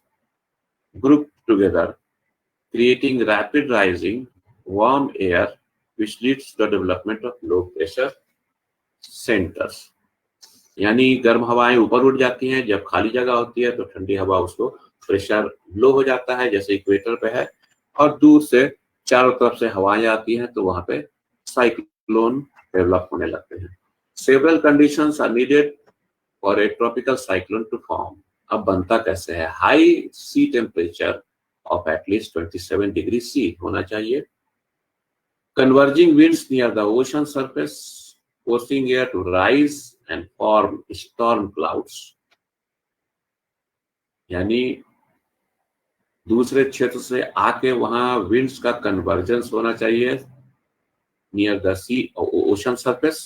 group together, creating rapid rising warm air which leads to the development of low pressure centres, यानी गर्म हवाएं ऊपर उठ जाती हैं, जब खाली जगह होती है तो ठंडी हवा, उसको प्रेशर लो हो जाता है जैसे इक्वेटर पे है, और दूर से चारों तरफ से हवाएं आती हैं तो वहां पे साइक्लोन डेवलप होने लगते हैं। Several conditions are needed for a tropical cyclone to form. अब बनता कैसे है? High sea temperature of at least 27 degree C होना चाहिए, converging winds near the ocean surface forcing air to rise and form storm clouds, यानी दूसरे क्षेत्र से आके वहां विंड्स का कन्वर्जेंस होना चाहिए near the sea ocean surface,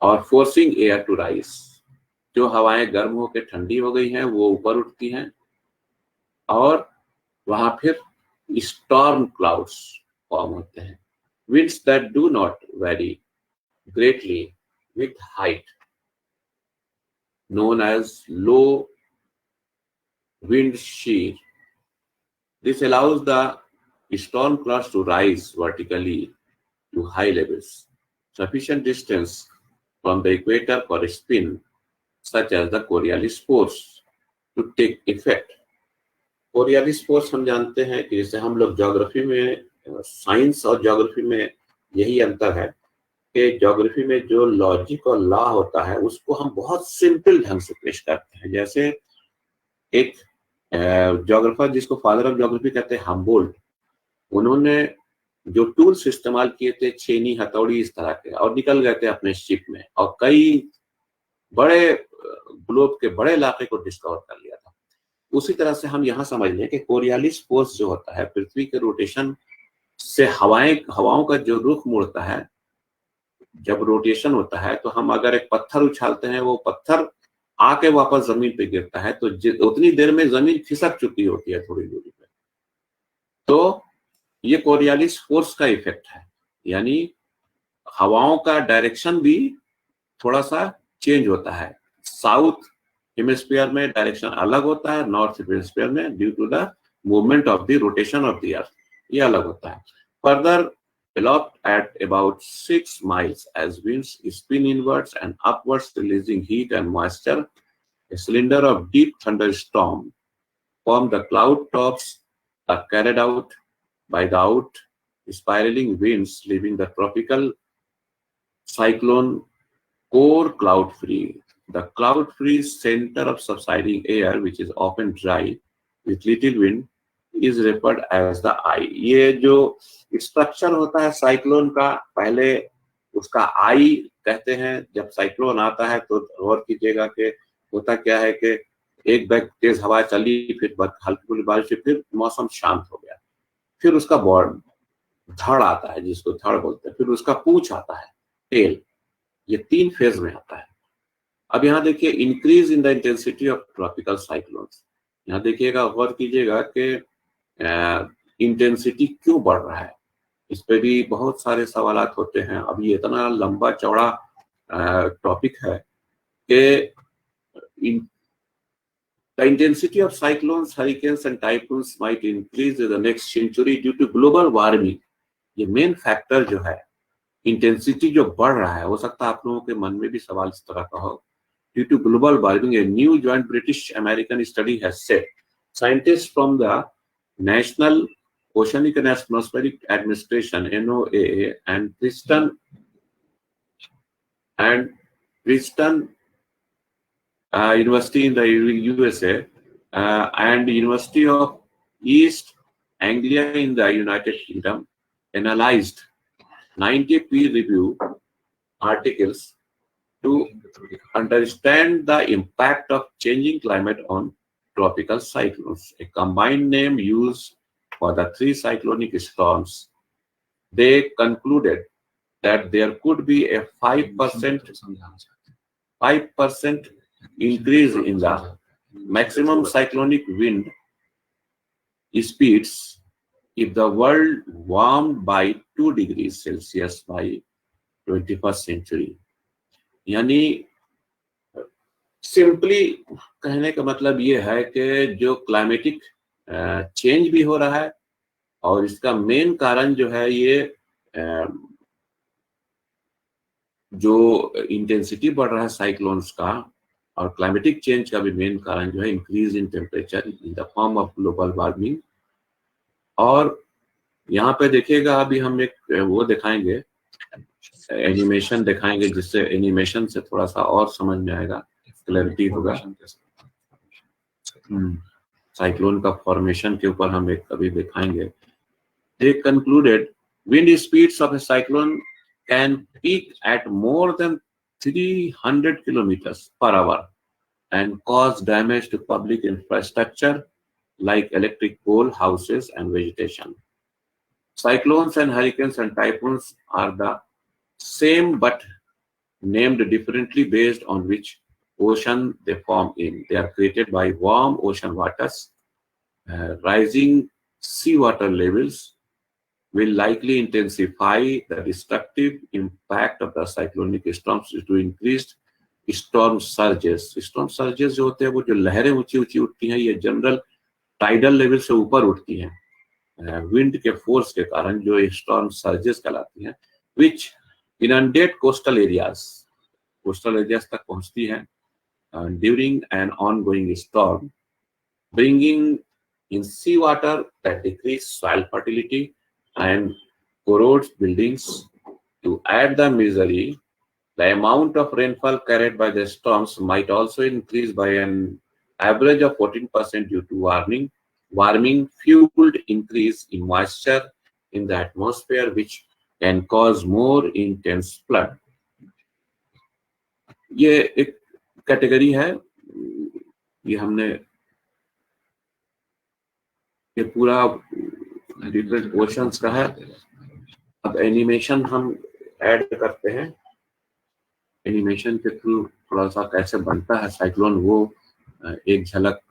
और फोर्सिंग एयर टू राइज, जो हवाएं गर्म होकर ठंडी हो गई हैं वो ऊपर उठती हैं, और वहां फिर स्टॉर्म क्लाउड्स फॉर्म होते हैं। Winds that do not very greatly with height, known as low wind shear. This allows the storm clouds to rise vertically to high levels, sufficient distance from the equator for a spin, such as the Coriolis force, to take effect. Coriolis force हम जानते हैं कि जैसे हम लोग ज्योग्राफी में, साइंस और ज्योग्राफी में यही अंतर है कि ज्योग्राफी में जो लॉजिक और लॉ होता है उसको हम बहुत सिंपल ढंग से पेश करते हैं। जैसे एक ज्योग्राफर जिसको फादर ऑफ ज्योग्राफी कहते हैं हम्बोल्ट, उन्होंने जो टूल्स इस्तेमाल किए थे, छेनी, हथौड़ी, इस तरह के, और निकल गए थे अपने शिप में और कई बड़े ग्लोब के बड़े इलाके को डिस्कवर कर लिया था। उसी तरह से हम यहाँ समझ लें कि कोरियालिस फोर्स जो होता है, पृथ्वी के रोटेशन से हवाओं का जो रुख मुड़ता है, जब रोटेशन होता है तो हम अगर एक पत्थर उछालते हैं, वो पत्थर आके वापस जमीन पे गिरता है, तो उतनी देर में जमीन खिसक चुकी होती है थोड़ी दूरी पे। तो ये कोरियालिस फोर्स का इफेक्ट है, यानी हवाओं का डायरेक्शन भी थोड़ा सा चेंज होता है। साउथ हेमिस्फीयर में डायरेक्शन अलग होता है, नॉर्थ हेमिस्फीयर में due to the movement of the rotation of the earth, ये अलग होता है. Further developed at about 6 miles as winds spin inwards and upwards, releasing heat and moisture. A cylinder of deep thunderstorm form the cloud tops are carried out by the out spiraling winds, leaving the tropical cyclone core cloud free. The cloud free center of subsiding air, which is often dry with little wind, is referred as the आई. ये जो स्ट्रक्चर होता है साइक्लोन का, पहले उसका आई कहते हैं. जब साइक्लोन आता है तो गौर कीजिएगा कि होता क्या है कि एक बैग तेज हवा चली, फिर हल्की फुल्की बारिश, फिर मौसम शांत हो गया, फिर उसका बॉर्ड धड़ आता है जिसको धड़ बोलते हैं, फिर उसका पूंछ आता है, टेल. ये 3 फेज में आता है. अब यहाँ देखिए increase in the intensity of tropical cyclones. यहाँ देखिएगा, गौर कीजिएगा कि इंटेंसिटी क्यों बढ़ रहा है. इस पे भी बहुत सारे सवालात होते हैं. अब ये इतना लंबा चौड़ा टॉपिक है कि the intensity of cyclones, hurricanes and typhoons might increase in the next century due to global warming. ये मेन फैक्टर जो है, इंटेंसिटी जो बढ़ रहा है, हो सकता है आप लोगों के मन में भी सवाल इस तरह का हो. Due to global warming, a new joint British-American study has said scientists from the National Oceanic and Atmospheric Administration (NOAA) and Princeton University in the USA and University of East Anglia in the United Kingdom analyzed 90 peer-reviewed articles to understand the impact of changing climate on tropical cyclones, a combined name used for the 3 cyclonic storms. They concluded that there could be a 5% increase in the maximum cyclonic wind speeds if the world warmed by 2 degrees Celsius by 21st century. यानी सिंपली कहने का मतलब ये है कि जो क्लाइमेटिक चेंज भी हो रहा है, और इसका मेन कारण जो है ये जो इंटेंसिटी बढ़ रहा है साइक्लोन्स का, और क्लाइमेटिक चेंज का भी मेन कारण जो है increase in temperature in the form of global warming. और यहाँ पे देखिएगा, अभी हम एक वो दिखाएंगे, एनिमेशन दिखाएंगे, जिससे एनिमेशन से थोड़ा सा और समझ में आएगा, क्लैरिटी होगा. साइक्लोन का फॉर्मेशन के ऊपर हम एक कभी दिखाएंगे. They concluded wind speeds of a cyclone can peak at more than 300 kilometers per hour and cause damage to public infrastructure like electric pole, houses and vegetation. Cyclones and hurricanes and typhoons are the same but named differently based on which ocean they form in. They are created by warm ocean waters. Rising seawater levels will likely intensify the destructive impact of the cyclonic storms due to increased storm surges. Storm surges जो होते हैं, वो जो लहरें ऊंची ऊंची उठती हैं, ये जनरल टाइडल लेवल से ऊपर उठती हैं विंड के फोर्स के कारण, जो स्टॉर्म सर्जेस कहलाती हैं, which inundate coastal areas तक पहुंचती हैं during an ongoing storm, bringing in seawater that decrease soil fertility and corrodes buildings. To add the misery, the amount of rainfall carried by the storms might also increase by an average of 14% due to warming fueled increase in moisture in the atmosphere, which can cause more intense flood. ये एक कैटेगरी है, ये हमने ये पूरा डिफरेंट ओशंस का है. अब एनिमेशन हम ऐड करते हैं. एनिमेशन के थ्रू थोड़ा सा कैसे बनता है साइक्लोन, वो एक झलक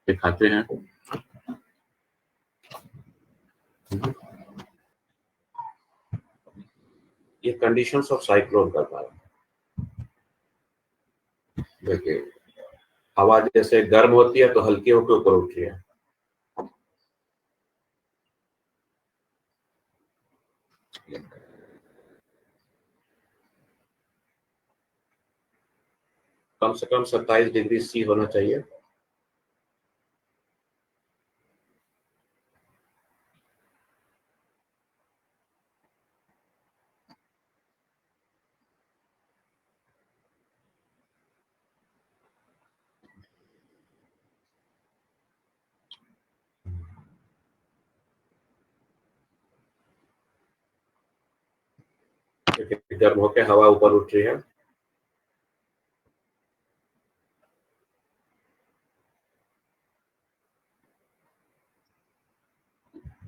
दिखाते हैं. ये कंडीशंस ऑफ साइक्लोन का बात. देखिए हवा जैसे गर्म होती है तो हल्की होकर ऊपर उठ रही है, कम से कम 27 डिग्री सी होना चाहिए। गर्म होकर हवा ऊपर उठ रही है।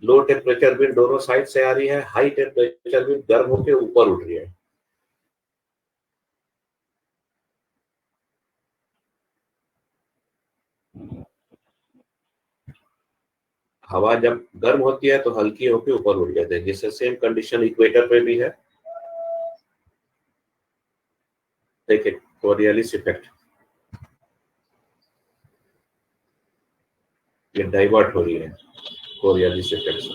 लो टेम्परेचर विंड दोनों साइड से आ रही है, हाई टेम्परेचर विंड गर्म होकर ऊपर उठ रही है। हवा जब गर्म होती है तो हल्की होकर ऊपर उठ जाती है, जिससे सेम कंडीशन इक्वेटर पे भी है। देखिए कोरियलिस इफेक्ट, ये डाइवर्ट हो रही है कोरियलिस इफेक्ट से।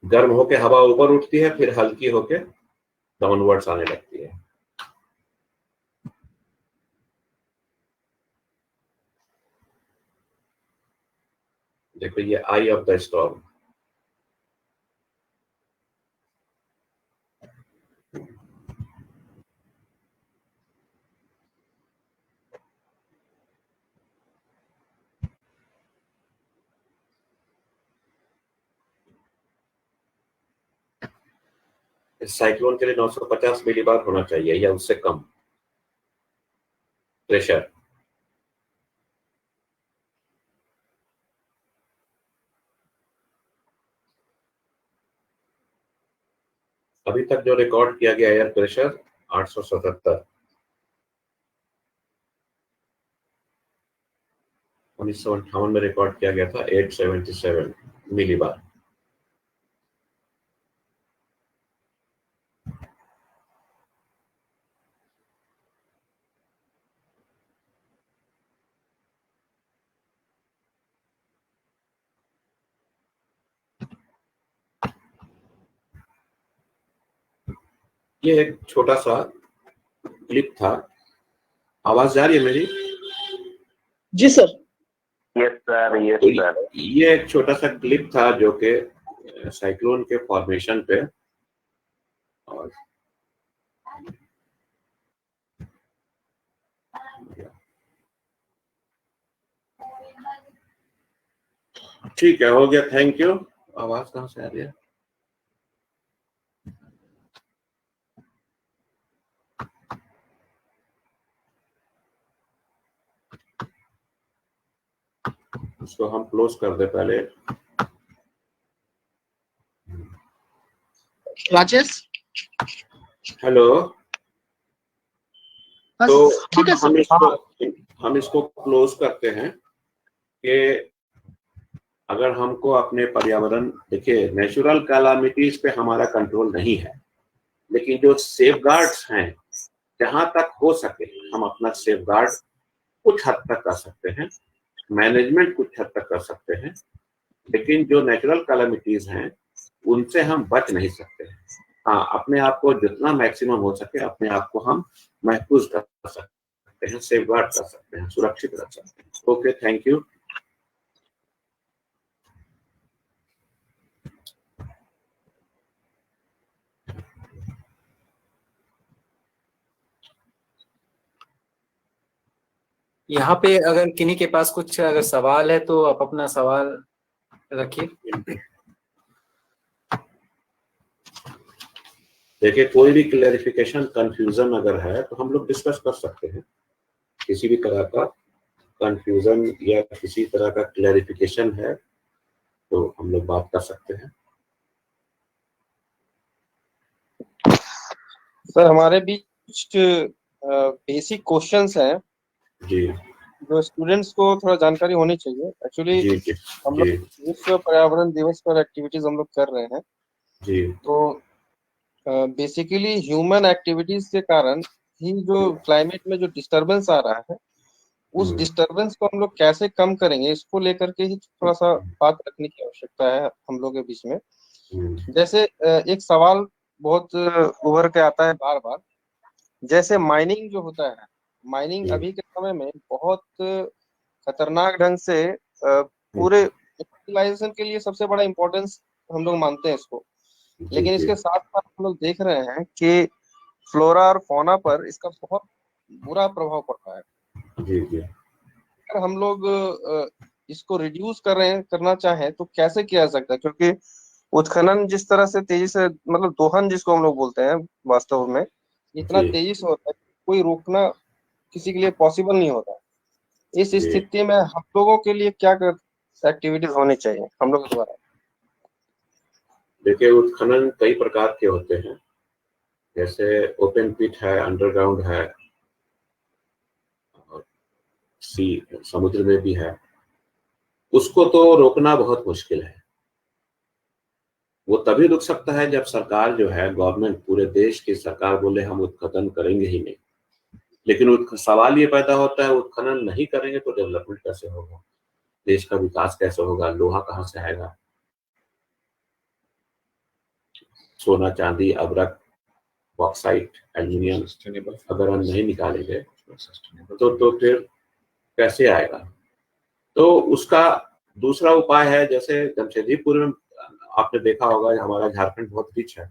गर्म होके हवा ऊपर उठती है, फिर हल्की होके डाउनवर्ड्स आने लगती है। देखो ये आई ऑफ द स्टॉर्म, इस साइक्लोन के लिए 950 मिलीबार होना चाहिए या उससे कम प्रेशर। अभी तक जो रिकॉर्ड किया गया एयर प्रेशर 877, 1958 में रिकॉर्ड किया गया था 877 मिलीबार। ये एक छोटा सा क्लिप था। आवाज जा रही है मेरी? जी sir. Yes sir, yes sir. ये एक छोटा सा क्लिप था जो कि साइक्लोन के फॉर्मेशन पे और ठीक है, हो गया, थैंक यू। आवाज कहाँ से आ रही है? उसको हम क्लोज कर दे पहले। राजेश, हेलो। तो ठीक है सर। हम इसको क्लोज करते हैं कि अगर हमको अपने पर्यावरण, देखिए नेचुरल कैलामिटीज पे हमारा कंट्रोल नहीं है, लेकिन जो सेफगार्ड्स हैं जहां तक हो सके हम अपना सेफगार्ड कुछ हद तक कर सकते हैं, मैनेजमेंट कुछ हद तक कर सकते हैं, लेकिन जो नेचुरल कैलामिटीज हैं उनसे हम बच नहीं सकते हैं। हाँ, अपने आप को जितना मैक्सिमम हो सके अपने आप को हम महफूज कर सकते हैं, सेफगार्ड कर सकते हैं, सुरक्षित रख सकते हैं। Okay, thank you. यहाँ पे अगर किन्हीं के पास कुछ अगर सवाल है तो आप अपना सवाल रखिए। देखिए कोई भी क्लैरिफिकेशन, कंफ्यूजन अगर है तो हम लोग डिस्कस कर सकते हैं। किसी भी तरह का कंफ्यूजन या किसी तरह का क्लैरिफिकेशन है तो हम लोग बात कर सकते हैं। सर हमारे बीच बेसिक क्वेश्चंस हैं जी, जो स्टूडेंट्स को थोड़ा जानकारी होनी चाहिए। एक्चुअली जी जी हम लोग जी विश्व पर्यावरण दिवस पर एक्टिविटीज हम लोग कर रहे हैं, जी तो बेसिकली ह्यूमन एक्टिविटीज के कारण ही जो क्लाइमेट में जो डिस्टरबेंस आ रहा है, उस डिस्टरबेंस को हम लोग कैसे कम करेंगे, इसको लेकर के ही थोड़ा सा बात रखने की आवश्यकता है हम लोग के बीच में। जैसे एक सवाल बहुत उभर के आता है बार बार, जैसे माइनिंग जो होता है, माइनिंग अभी के समय में बहुत खतरनाक ढंग से पूरे सिविलाइजेशन के लिए सबसे बड़ा इम्पोर्टेंस हम लोग मानते हैं इसको, लेकिन इसके साथ साथ हम लोग देख रहे हैं कि फ्लोरा और फौना पर इसका बहुत बुरा प्रभाव पड़ रहा है। अगर हम लोग इसको रिड्यूस करना चाहें तो कैसे किया जा सकता है, क्योंकि उत्खनन जिस तरह से तेजी से, मतलब दोहन जिसको हम लोग बोलते हैं, वास्तव में इतना तेजी से होता है, कोई रोकना किसी के लिए पॉसिबल नहीं होता। इस स्थिति में हम लोगों के लिए क्या एक्टिविटीज होनी चाहिए हम लोग द्वारा? देखिए, उत्खनन कई प्रकार के होते हैं, जैसे ओपन पिट है, अंडरग्राउंड है, और समुद्र में भी है। उसको तो रोकना बहुत मुश्किल है। वो तभी रुक सकता है जब सरकार जो है, गवर्नमेंट, पूरे देश की सरकार बोले हम उत्खनन करेंगे ही नहीं। लेकिन सवाल ये पैदा होता है, उत्खनन नहीं करेंगे तो डेवलपमेंट कैसे होगा, देश का विकास कैसे होगा, लोहा कहाँ से आएगा, सोना चांदी अबरक बॉक्साइट एल्यूमिनियम अगर हम नहीं निकालेंगे तो फिर कैसे आएगा। तो उसका दूसरा उपाय है, जैसे जमशेदपुर में आपने देखा होगा, हमारा झारखंड बहुत रिच है,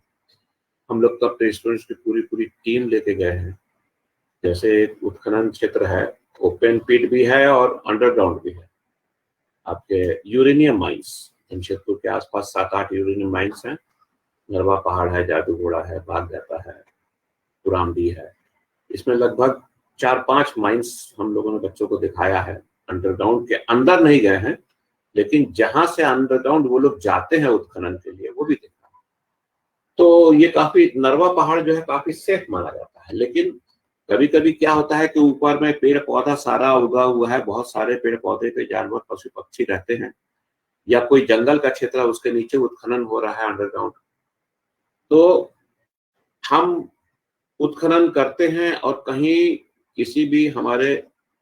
हम लोग तब स्टूडेंट्स की पूरी टीम लेके गए हैं। जैसे एक उत्खनन क्षेत्र है, ओपन पिट भी है और अंडरग्राउंड भी है। आपके यूरेनियम माइंस, जमशेदपुर के आसपास 7-8 यूरेनियम माइंस हैं। नरवा पहाड़ है, जादू घोड़ा है, बागदाता है, पुरामडी है। इसमें लगभग 4-5 माइंस हम लोगों ने बच्चों को दिखाया है। अंडरग्राउंड के अंदर नहीं गए हैं, लेकिन जहां से अंडरग्राउंड वो लोग जाते हैं उत्खनन के लिए, वो भी देखा। तो ये काफी, नरवा पहाड़ जो है काफी सेफ माना जाता है। लेकिन कभी कभी क्या होता है कि ऊपर में पेड़ पौधा सारा उगा हुआ है, बहुत सारे पेड़ पौधे पे जानवर पशु पक्षी रहते हैं, या कोई जंगल का क्षेत्र है, उसके नीचे उत्खनन हो रहा है अंडरग्राउंड। तो हम उत्खनन करते हैं और कहीं किसी भी हमारे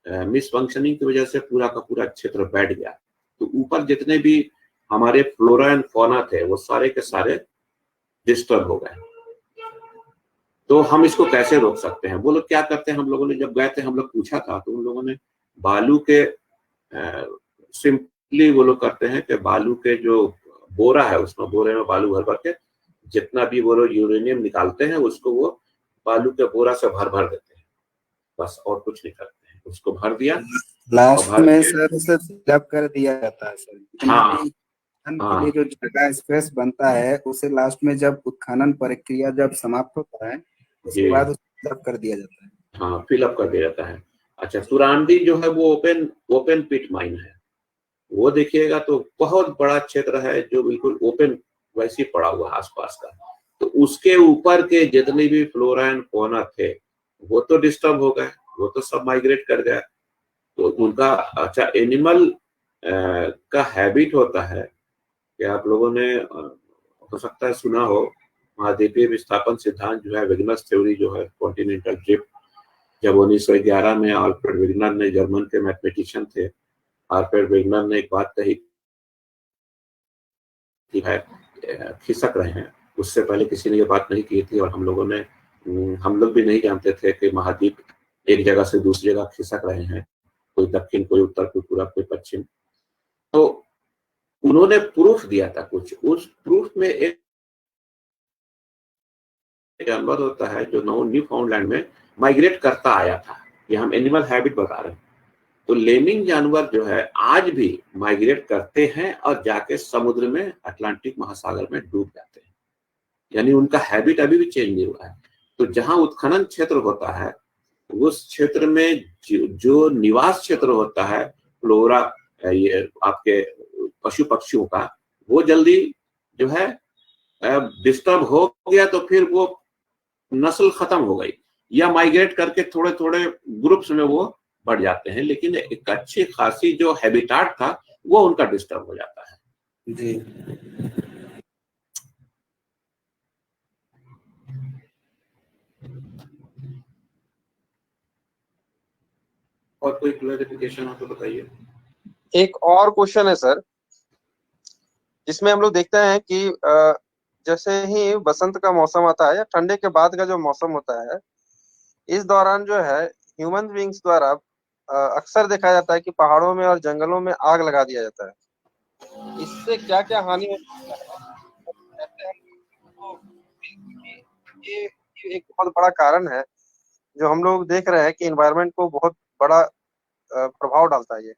मिस फंक्शनिंग की वजह से पूरा का पूरा क्षेत्र बैठ गया, तो ऊपर जितने भी हमारे फ्लोरा एंड फौना थे वो सारे के सारे डिस्टर्ब हो गए। तो हम इसको कैसे रोक सकते हैं? वो लोग क्या करते हैं, हम लोगों ने जब गए थे, हम लोग पूछा था, तो उन लोगों ने बालू के सिंपली वो लोग करते हैं कि बालू के जो बोरा है, उसमें बोरे में बालू भर भर के जितना भी वो लोग यूरेनियम निकालते हैं उसको वो बालू के बोरा से भर भर देते हैं, बस, और कुछ नहीं करते हैं। उसको भर दिया, लास्ट में सर उसे फिलअप कर दिया जाता है सर। हाँ, के लिए जो जगह स्पेस बनता है उसे लास्ट में जब उत्खनन प्रक्रिया जब समाप्त होता है उसके बाद उसे फिलअप कर दिया जाता है। हाँ, फिलअप कर दिया जाता है। अच्छा, तुरांडी जो है वो ओपन पिट माइन है। वो देखिएगा तो बहुत बड़ा क्षेत्र है जो बिल्कुल ओपन वैसे पड़ा हुआ आसपास का। तो उसके ऊपर के जितने भी फ्लोरा एंड फौना थे वो तो डिस्टर्ब हो गए, वो तो सब माइग्रेट कर गए। तो उनका, अच्छा, एनिमल का हैबिट होता है कि आप लोगों ने हो सकता है सुना हो, महाद्वीपीय विस्थापन सिद्धांत जो है, वेगनस थ्योरी जो है, कॉन्टिनेंटल ड्रिफ्ट, जब 1911 में आल्फ्रेड वेगनर ने, जर्मन के मैथमेटिशियन थे, आल्फ्रेड वेगनर ने एक बात कही कि है खिसक रहे हैं। उससे पहले किसी ने ये बात नहीं की थी, और हम लोग भी नहीं जानते थे कि महाद्वीप एक जगह से दूसरी जगह खिसक रहे हैं, कोई दक्षिण, कोई उत्तर, कोई पूर्व, कोई पश्चिम। तो उन्होंने प्रूफ दिया था कुछ। उस प्रूफ में एक जानवर होता है जो न्यू फाउंडलैंड में माइग्रेट करता आया था। ये हम एनिमल हैबिट बता रहे हैं। तो लेमिंग जानवर जो है आज भी माइग्रेट करते हैं और जाके समुद्र में, अटलांटिक महासागर में डूब जाते हैं, यानी उनका हैबिट अभी भी चेंज नहीं हुआ है। तो जहां उत्खनन क्षेत्र होता है उस क्षेत्र में जो निवास क्षेत्र होता है फ्लोरा, ये आपके पशु पक्षियों का, वो जल्दी जो है डिस्टर्ब हो गया तो फिर वो नस्ल खत्म हो गई, या माइग्रेट करके थोड़े थोड़े ग्रुप्स में वो बढ़ जाते हैं, लेकिन एक अच्छी खासी जो हैबिटाट था वो उनका डिस्टर्ब हो जाता है। जी, और कोई क्लैरिफिकेशन हो तो बताइए। एक और क्वेश्चन है सर, जिसमें हम लोग देखते हैं कि जैसे ही बसंत का मौसम आता है या ठंडे के बाद का जो मौसम होता है, इस दौरान जो है ह्यूमन बींग्स द्वारा अक्सर देखा जाता है कि पहाड़ों में और जंगलों में आग लगा दिया जाता है। इससे क्या क्या हानि हो सकता है? ऐसे हम तो ये ये एक बहुत बड़ा कारण है जो हम लोग देख रहे हैं कि एनवायरनमेंट को बहुत बड़ा प्रभाव डालता है ये।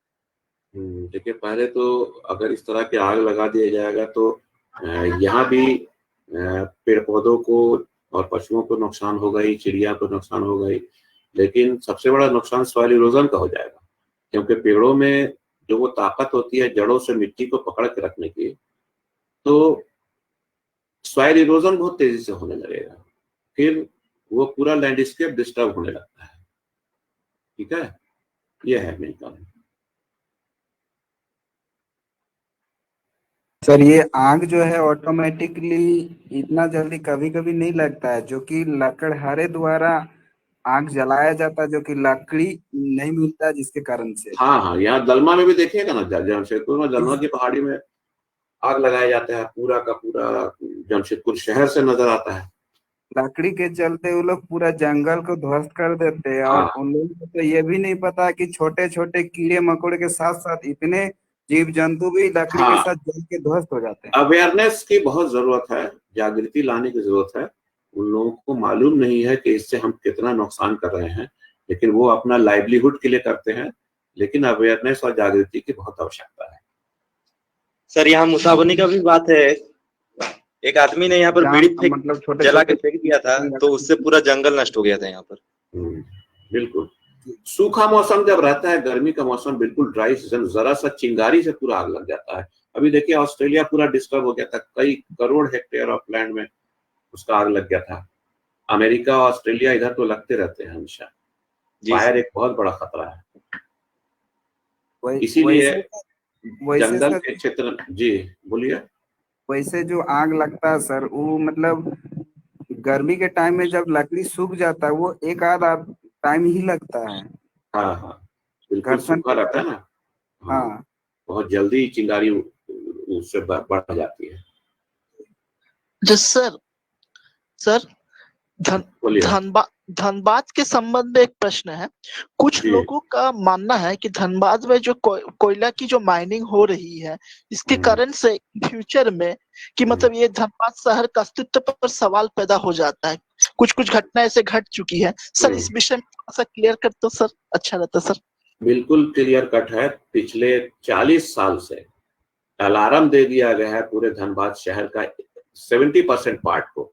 देखिए, पहले तो अगर इस तरह के आग लगा दिया जाएगा तो यहाँ भी पेड़ पौधों को और पशुओं को नुकसान होगा ही, चिड़िया को नुकसान होगा ही, लेकिन सबसे बड़ा नुकसान सॉइल इरोजन का हो जाएगा, क्योंकि पेड़ों में जो वो ताकत होती है जड़ों से मिट्टी को पकड़ के रखने की, तो सॉइल इरोजन बहुत तेजी से होने लगेगा, फिर वो पूरा लैंडस्केप डिस्टर्ब होने लगता है। ठीक है, ये है मेन कारण। सर ये आग जो है ऑटोमेटिकली इतना जल्दी कभी कभी नहीं लगता है, जो कि लकड़हारे द्वारा आग जलाया जाता है, जो कि लकड़ी नहीं मिलता जिसके कारण से। हाँ, यहाँ दलमा में भी देखिएगा ना, जमशेदपुर में दलमा की पहाड़ी में आग लगाया जाता है, पूरा का पूरा जमशेदपुर शहर से नजर आता है। लकड़ी के चलते वो लोग पूरा जंगल को ध्वस्त कर देते हैं, और हाँ, उन लोगों को तो ये भी नहीं पता कि छोटे छोटे कीड़े मकोड़े के साथ साथ इतने जीव जंतु भी लकड़ी के हाँ, साथ जल के ध्वस्त हो जाते हैं। अवेयरनेस की बहुत जरूरत है, जागृति लाने की जरूरत है। उन लोगों को मालूम नहीं है कि इससे हम कितना नुकसान कर रहे हैं, लेकिन वो अपना लाइवलीहुड के लिए करते हैं, लेकिन अवेयरनेस और जागृति की बहुत आवश्यकता है। सर यहाँ मुसावनी का भी बात है, एक आदमी ने यहाँ पर बीड़ी फेंक मतलब छोटे जला के फेंक दिया था, तो उससे पूरा जंगल नष्ट हो गया था यहाँ पर। बिल्कुल, सूखा मौसम जब रहता है, गर्मी का मौसम बिल्कुल ड्राई सीजन, जरा सा चिंगारी से पूरा आग लग जाता है। अभी देखिए ऑस्ट्रेलिया पूरा डिस्टर्ब हो गया था, कई करोड़ हेक्टेयर ऑफ लैंड में उसका आग लग गया था। अमेरिका, ऑस्ट्रेलिया, इधर तो लगते रहते हैं हमेशा। फायर एक बहुत बड़ा खतरा है, इसीलिए जंगल के क्षेत्र। जी बोलिए। वैसे जो आग लगता है सर, वो मतलब गर्मी के टाइम में जब लकड़ी सूख जाता है, वो एक आधा टाइम ही लगता है। हाँ हाँ, बिल्कुल सूखा रहता है ना। हाँ, बहुत जल्दी चिंगारी उससे बढ़ जाती है। सर धनबाद के संबंध में एक प्रश्न है। कुछ लोगों का मानना है कि धनबाद में जो कोयला की जो माइनिंग हो रही है, इसके कारण से फ्यूचर में कि मतलब ये धनबाद शहर का अस्तित्व पर सवाल पैदा हो जाता है। कुछ घटना ऐसे घट चुकी है सर, इस विषय में थोड़ा सा क्लियर कर दो सर, अच्छा रहता सर। बिल्कुल क्लियर कट है। पिछले 40 साल से अलार्म दे दिया गया है पूरे धनबाद शहर का 70% पार्ट को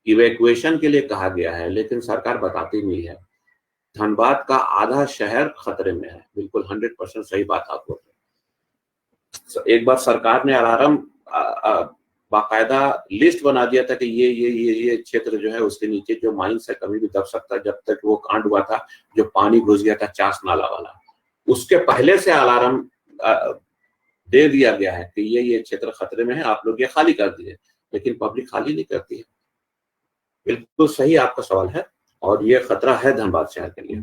इवैक्यूएशन के लिए कहा गया है, लेकिन सरकार बताती नहीं है। धनबाद का आधा शहर खतरे में है। बिल्कुल 100% सही बात आप बोल रहे हैं। एक बार सरकार ने अलार्म बाकायदा लिस्ट बना दिया था कि ये क्षेत्र जो है उसके नीचे जो माइंस है कभी भी दब सकता है। जब तक वो कांड हुआ था, जो पानी घुस गया था चास नाला वाला, उसके पहले से अलार्म दे दिया गया है कि ये क्षेत्र खतरे में है, आप लोग ये खाली कर दीजिए, लेकिन पब्लिक खाली नहीं करती है। बिल्कुल सही आपका सवाल है, और ये खतरा है धनबाद शहर के लिए।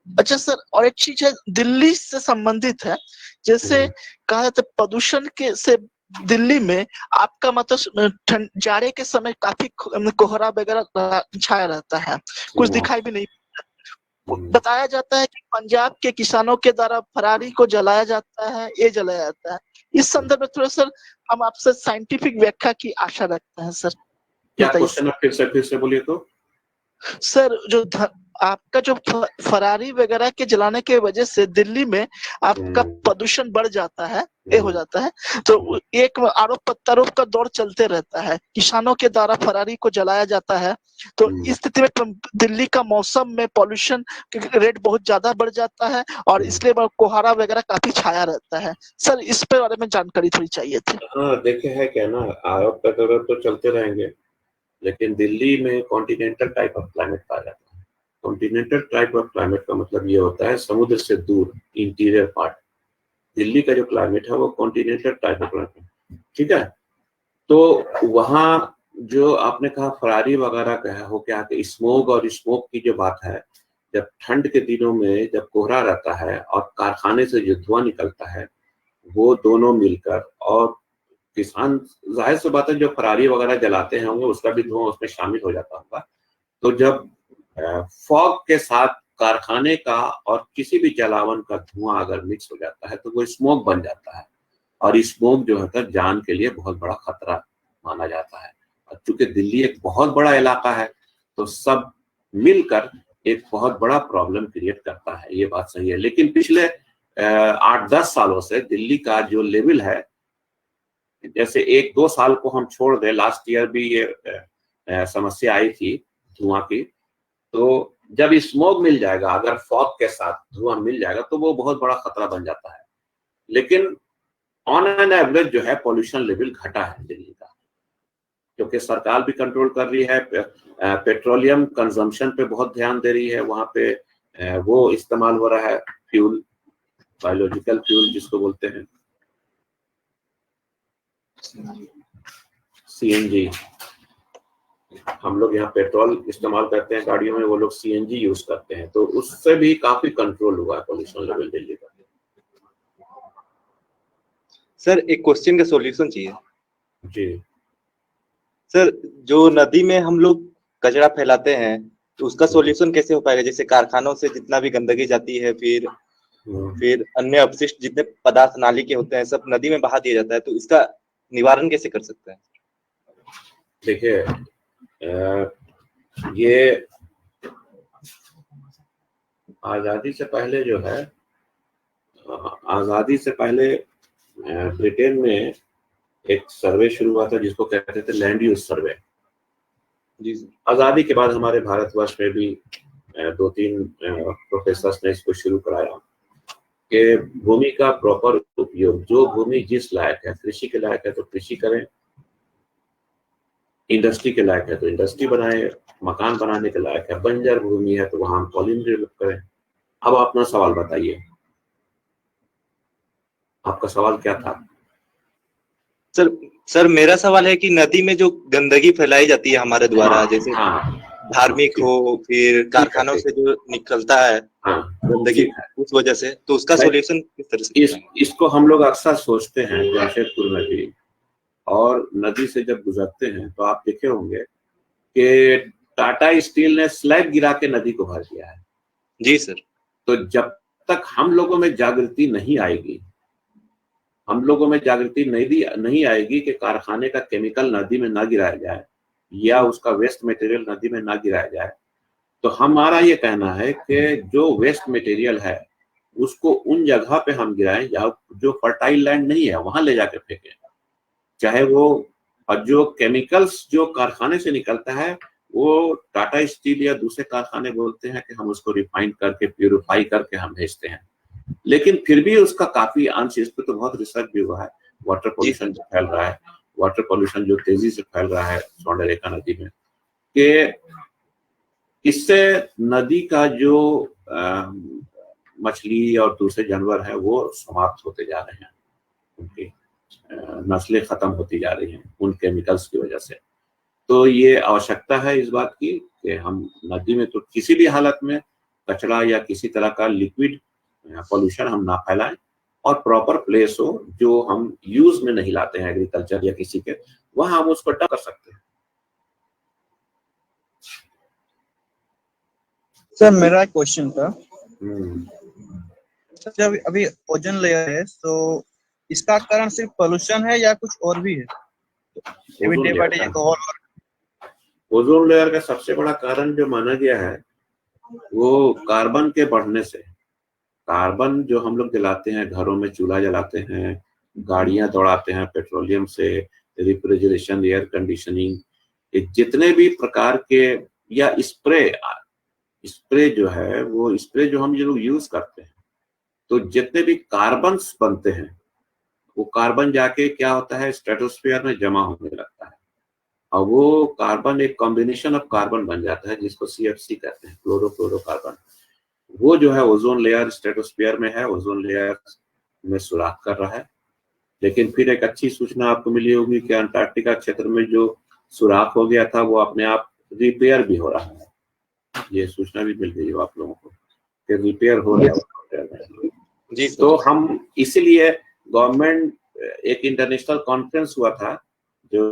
अच्छा सर, और एक चीज है दिल्ली से संबंधित है, जैसे कहा जाता है प्रदूषण के से दिल्ली में आपका मतलब जाड़े के समय काफी कोहरा वगैरह छाया रहता है, कुछ दिखाई भी नहीं। बताया जाता है कि पंजाब के किसानों के द्वारा फरारी को जलाया जाता है, ये जलाया जाता है। इस संदर्भ में थोड़ा सर हम आपसे साइंटिफिक व्याख्या की आशा रखते हैं सर। क्या क्वेश्चन है? फिर से बोलिए तो। सर जो आपका जो फरारी वगैरह के जलाने के वजह से दिल्ली में आपका प्रदूषण बढ़ जाता है, ये हो जाता है, तो एक आरोप प्रत्यारोप का दौर चलते रहता है। किसानों के द्वारा फरारी को जलाया जाता है, तो इस स्थिति में दिल्ली का मौसम में पॉल्यूशन रेट बहुत ज्यादा बढ़ जाता है, और इसलिए कोहरा वगैरह काफी छाया रहता है। सर इस पे बारे में जानकारी थोड़ी चाहिए थी। हाँ, देखे है क्या ना, आरोप प्रत्यारोप तो चलते रहेंगे, लेकिन दिल्ली में कॉन्टिनेंटल टाइप ऑफ क्लाइमेट पाया जाता है। कॉन्टिनेंटल टाइप ऑफ क्लाइमेट का मतलब ये होता है समुद्र से दूर इंटीरियर पार्ट। दिल्ली का जो क्लाइमेट है वो कॉन्टिनेंटल टाइप ऑफ क्लाइमेट, ठीक है। तो वहाँ जो आपने कहा फरारी वगैरह का है, हो क्या कि स्मोक और स्मोक की जो बात है, जब ठंड के दिनों में जब कोहरा रहता है और कारखाने से जो धुआं निकलता है वो दोनों मिलकर, और किसान जाहिर सी बात है जो पराली वगैरह जलाते हैं होंगे उसका भी धुआं उसमें शामिल हो जाता होगा। तो जब फॉग के साथ कारखाने का और किसी भी जलावन का धुआं अगर मिक्स हो जाता है तो वो स्मोक बन जाता है, और स्मोक जो है जान के लिए बहुत बड़ा खतरा माना जाता है। और चूंकि दिल्ली एक बहुत बड़ा इलाका है तो सब मिलकर एक बहुत बड़ा प्रॉब्लम क्रिएट करता है, ये बात सही है। लेकिन पिछले 8-10 सालों से दिल्ली का जो लेवल है, जैसे 1-2 साल को हम छोड़ दें, लास्ट ईयर भी ये समस्या आई थी धुआं की, तो जब स्मोक मिल जाएगा, अगर फॉग के साथ धुआं मिल जाएगा तो वो बहुत बड़ा खतरा बन जाता है। लेकिन ऑन एन एवरेज जो है पॉल्यूशन लेवल घटा है दिल्ली का, क्योंकि सरकार भी कंट्रोल कर रही है, पेट्रोलियम कंजम्पशन पे बहुत ध्यान दे रही है, वहां पे वो इस्तेमाल हो रहा है फ्यूल, बायोलॉजिकल फ्यूल जिसको बोलते हैं सीएनजी। हम लोग यहाँ पेट्रोल इस्तेमाल करते हैं गाड़ियों में, वो लोग सीएनजी यूज करते हैं, तो उससे भी काफी कंट्रोल हुआ है पॉल्यूशन लेवल दिल्ली का। सर एक क्वेश्चन का सॉल्यूशन चाहिए जी सर। जो नदी में हम लोग कचरा फैलाते हैं तो उसका सॉल्यूशन कैसे हो पाएगा? जैसे कारखानों से जितना भी गंदगी जाती है, फिर अन्य अपशिष्ट जितने पदार्थ नाली के होते हैं सब नदी में बहा दिया जाता है, तो इसका निवारण कैसे कर सकते हैं? देखिए ये आजादी से पहले जो है, आजादी से पहले ब्रिटेन में एक सर्वे शुरू हुआ था जिसको कहते थे लैंड यूज सर्वे। जी सर। आजादी के बाद हमारे भारतवर्ष में भी 2-3 प्रोफेसर्स ने इसको शुरू कराया कि भूमि का प्रॉपर उपयोग, जो भूमि जिस लायक है, कृषि के लायक है तो कृषि करें, इंडस्ट्री के लायक है तो इंडस्ट्री बनाए, मकान बनाने के लायक है, बंजर भूमि है तो वहां कॉलोनी डेवलप करें। अब अपना सवाल बताइए, आपका सवाल क्या था? सर मेरा सवाल है कि नदी में जो गंदगी फैलाई जाती है हमारे द्वारा, जैसे धार्मिक हो, फिर कारखानों से जो निकलता है गंदगी उस वजह से, तो उसका सॉल्यूशन किस तरह से? इसको हम लोग अक्सर सोचते हैं जमशेदपुर में भी, और नदी से जब गुजरते हैं तो आप देखे होंगे कि टाटा स्टील ने स्लैब गिरा के नदी को भर दिया है। जी सर। तो जब तक हम लोगों में जागृति नहीं आएगी, हम लोगों में जागृति नहीं आएगी कि कारखाने का केमिकल नदी में ना गिराया जाए या उसका वेस्ट मटेरियल नदी में ना गिराया जाए, तो हमारा ये कहना है कि जो वेस्ट मटेरियल है उसको उन जगह पे हम गिराएं जहाँ जो फर्टाइल लैंड नहीं है, वहां ले जाके फेंकें, चाहे वो। और जो केमिकल्स जो कारखाने से निकलता है वो टाटा स्टील या दूसरे कारखाने बोलते हैं कि हम उसको रिफाइन करके प्यूरिफाई करके हम भेजते हैं, लेकिन फिर भी उसका काफी अंश, इस पर तो बहुत रिसर्च भी हुआ है। वाटर पोल्यूशन जो फैल रहा है, वाटर पोल्यूशन जो तेजी से फैल रहा है स्वर्णरेखा नदी में, कि इससे नदी का जो मछली और दूसरे जानवर है वो समाप्त होते जा रहे हैं, उनकी नस्लें खत्म होती जा रही हैं उन केमिकल्स की वजह से। तो ये आवश्यकता है इस बात की कि हम नदी में तो किसी भी हालत में कचरा या किसी तरह का लिक्विड पॉल्यूशन हम ना फैलाएं, और प्रॉपर प्लेस हो जो हम यूज में नहीं लाते हैं एग्रीकल्चर या किसी के, वहां हम उसको डक कर सकते हैं। सर मेरा क्वेश्चन था, हम्म। जब अभी ओजोन लेयर है तो इसका कारण सिर्फ पोल्यूशन है या कुछ और भी है? ओजोन लेयर का सबसे बड़ा कारण जो माना गया है वो कार्बन के बढ़ने से, कार्बन जो हम लोग जलाते हैं, घरों में चूल्हा जलाते हैं, गाड़ियां दौड़ाते हैं पेट्रोलियम से, रेफ्रिजरेशन, एयर कंडीशनिंग, जितने भी प्रकार के, या स्प्रे जो है वो स्प्रे जो हम लोग यूज करते हैं, तो जितने भी कार्बन्स बनते हैं वो कार्बन जाके क्या होता है स्ट्रेटोस्फीयर में जमा होने लगता है, और वो कार्बन एक कॉम्बिनेशन ऑफ कार्बन बन जाता है जिसको CFC कहते हैं, क्लोरोफ्लोरोकार्बन। वो जो है ओजोन लेयर स्ट्रेटोस्फीयर में है, ओजोन लेयर में सुराख कर रहा है। लेकिन फिर एक अच्छी सूचना आपको मिली होगी कि अंटार्कटिका क्षेत्र में जो सुराख हो गया था वो अपने आप रिपेयर भी हो रहा है। ये सूचना भी मिल गई हो आप लोगों को कि रिपेयर हो रहा है। जी तो हम इसीलिए गवर्नमेंट, एक इंटरनेशनल कॉन्फ्रेंस हुआ था जो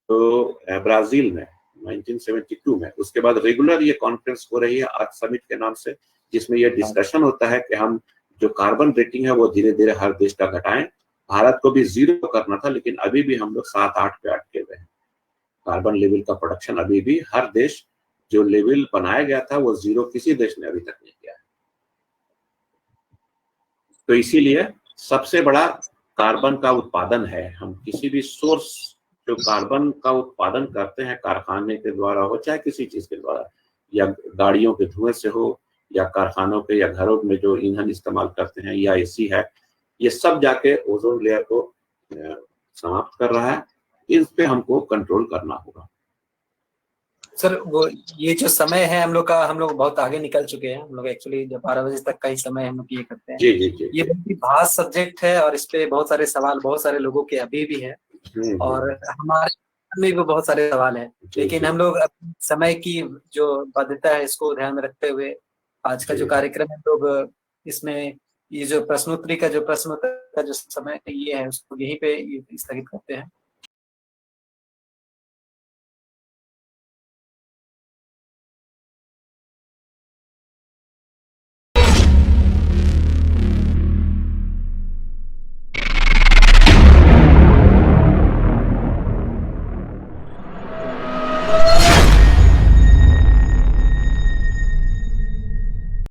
ब्राजील में 1972 में, उसके बाद रेगुलर ये कॉन्फ्रेंस हो रही है अर्थ समिट के नाम से, जिसमें ये डिस्कशन होता है कि हम जो कार्बन रेटिंग है वो धीरे धीरे हर देश का घटाएं। भारत को भी 0 करना था, लेकिन अभी भी हम लोग 7-8 पे अटके हुए हैं। कार्बन लेवल का प्रोडक्शन अभी भी हर देश, जो लेवल बनाया गया था वो 0 किसी देश ने अभी तक नहीं किया है। तो इसीलिए सबसे बड़ा कार्बन का उत्पादन है, हम किसी भी सोर्स जो कार्बन का उत्पादन करते हैं कारखाने के द्वारा हो चाहे किसी चीज के द्वारा, या गाड़ियों के धुएं से हो या कारखानों के या घरों में जो ईंधन इस्तेमाल करते हैं या एसी है, ये सब जाके ओजोन लेयर को समाप्त कर रहा है। इस पे हमको कंट्रोल करना होगा। सर वो ये जो समय है हम लोग बहुत आगे निकल चुके हैं। हम लोग एक्चुअली जब 12 बजे तक का ही समय हम लोग ये करते हैं। जी जी जी। ये बहुत ही भास्ट सब्जेक्ट है और इस पे बहुत सारे सवाल बहुत सारे लोगों के अभी भी है और हमारे में भी बहुत सारे सवाल हैं, लेकिन हम लोग समय की जो बाध्यता है इसको ध्यान में रखते हुए आज का जो कार्यक्रम है लोग इसमें ये जो प्रश्नोत्तरी का जो प्रश्न का जो समय ये है उसको यहीं पे स्थगित करते हैं।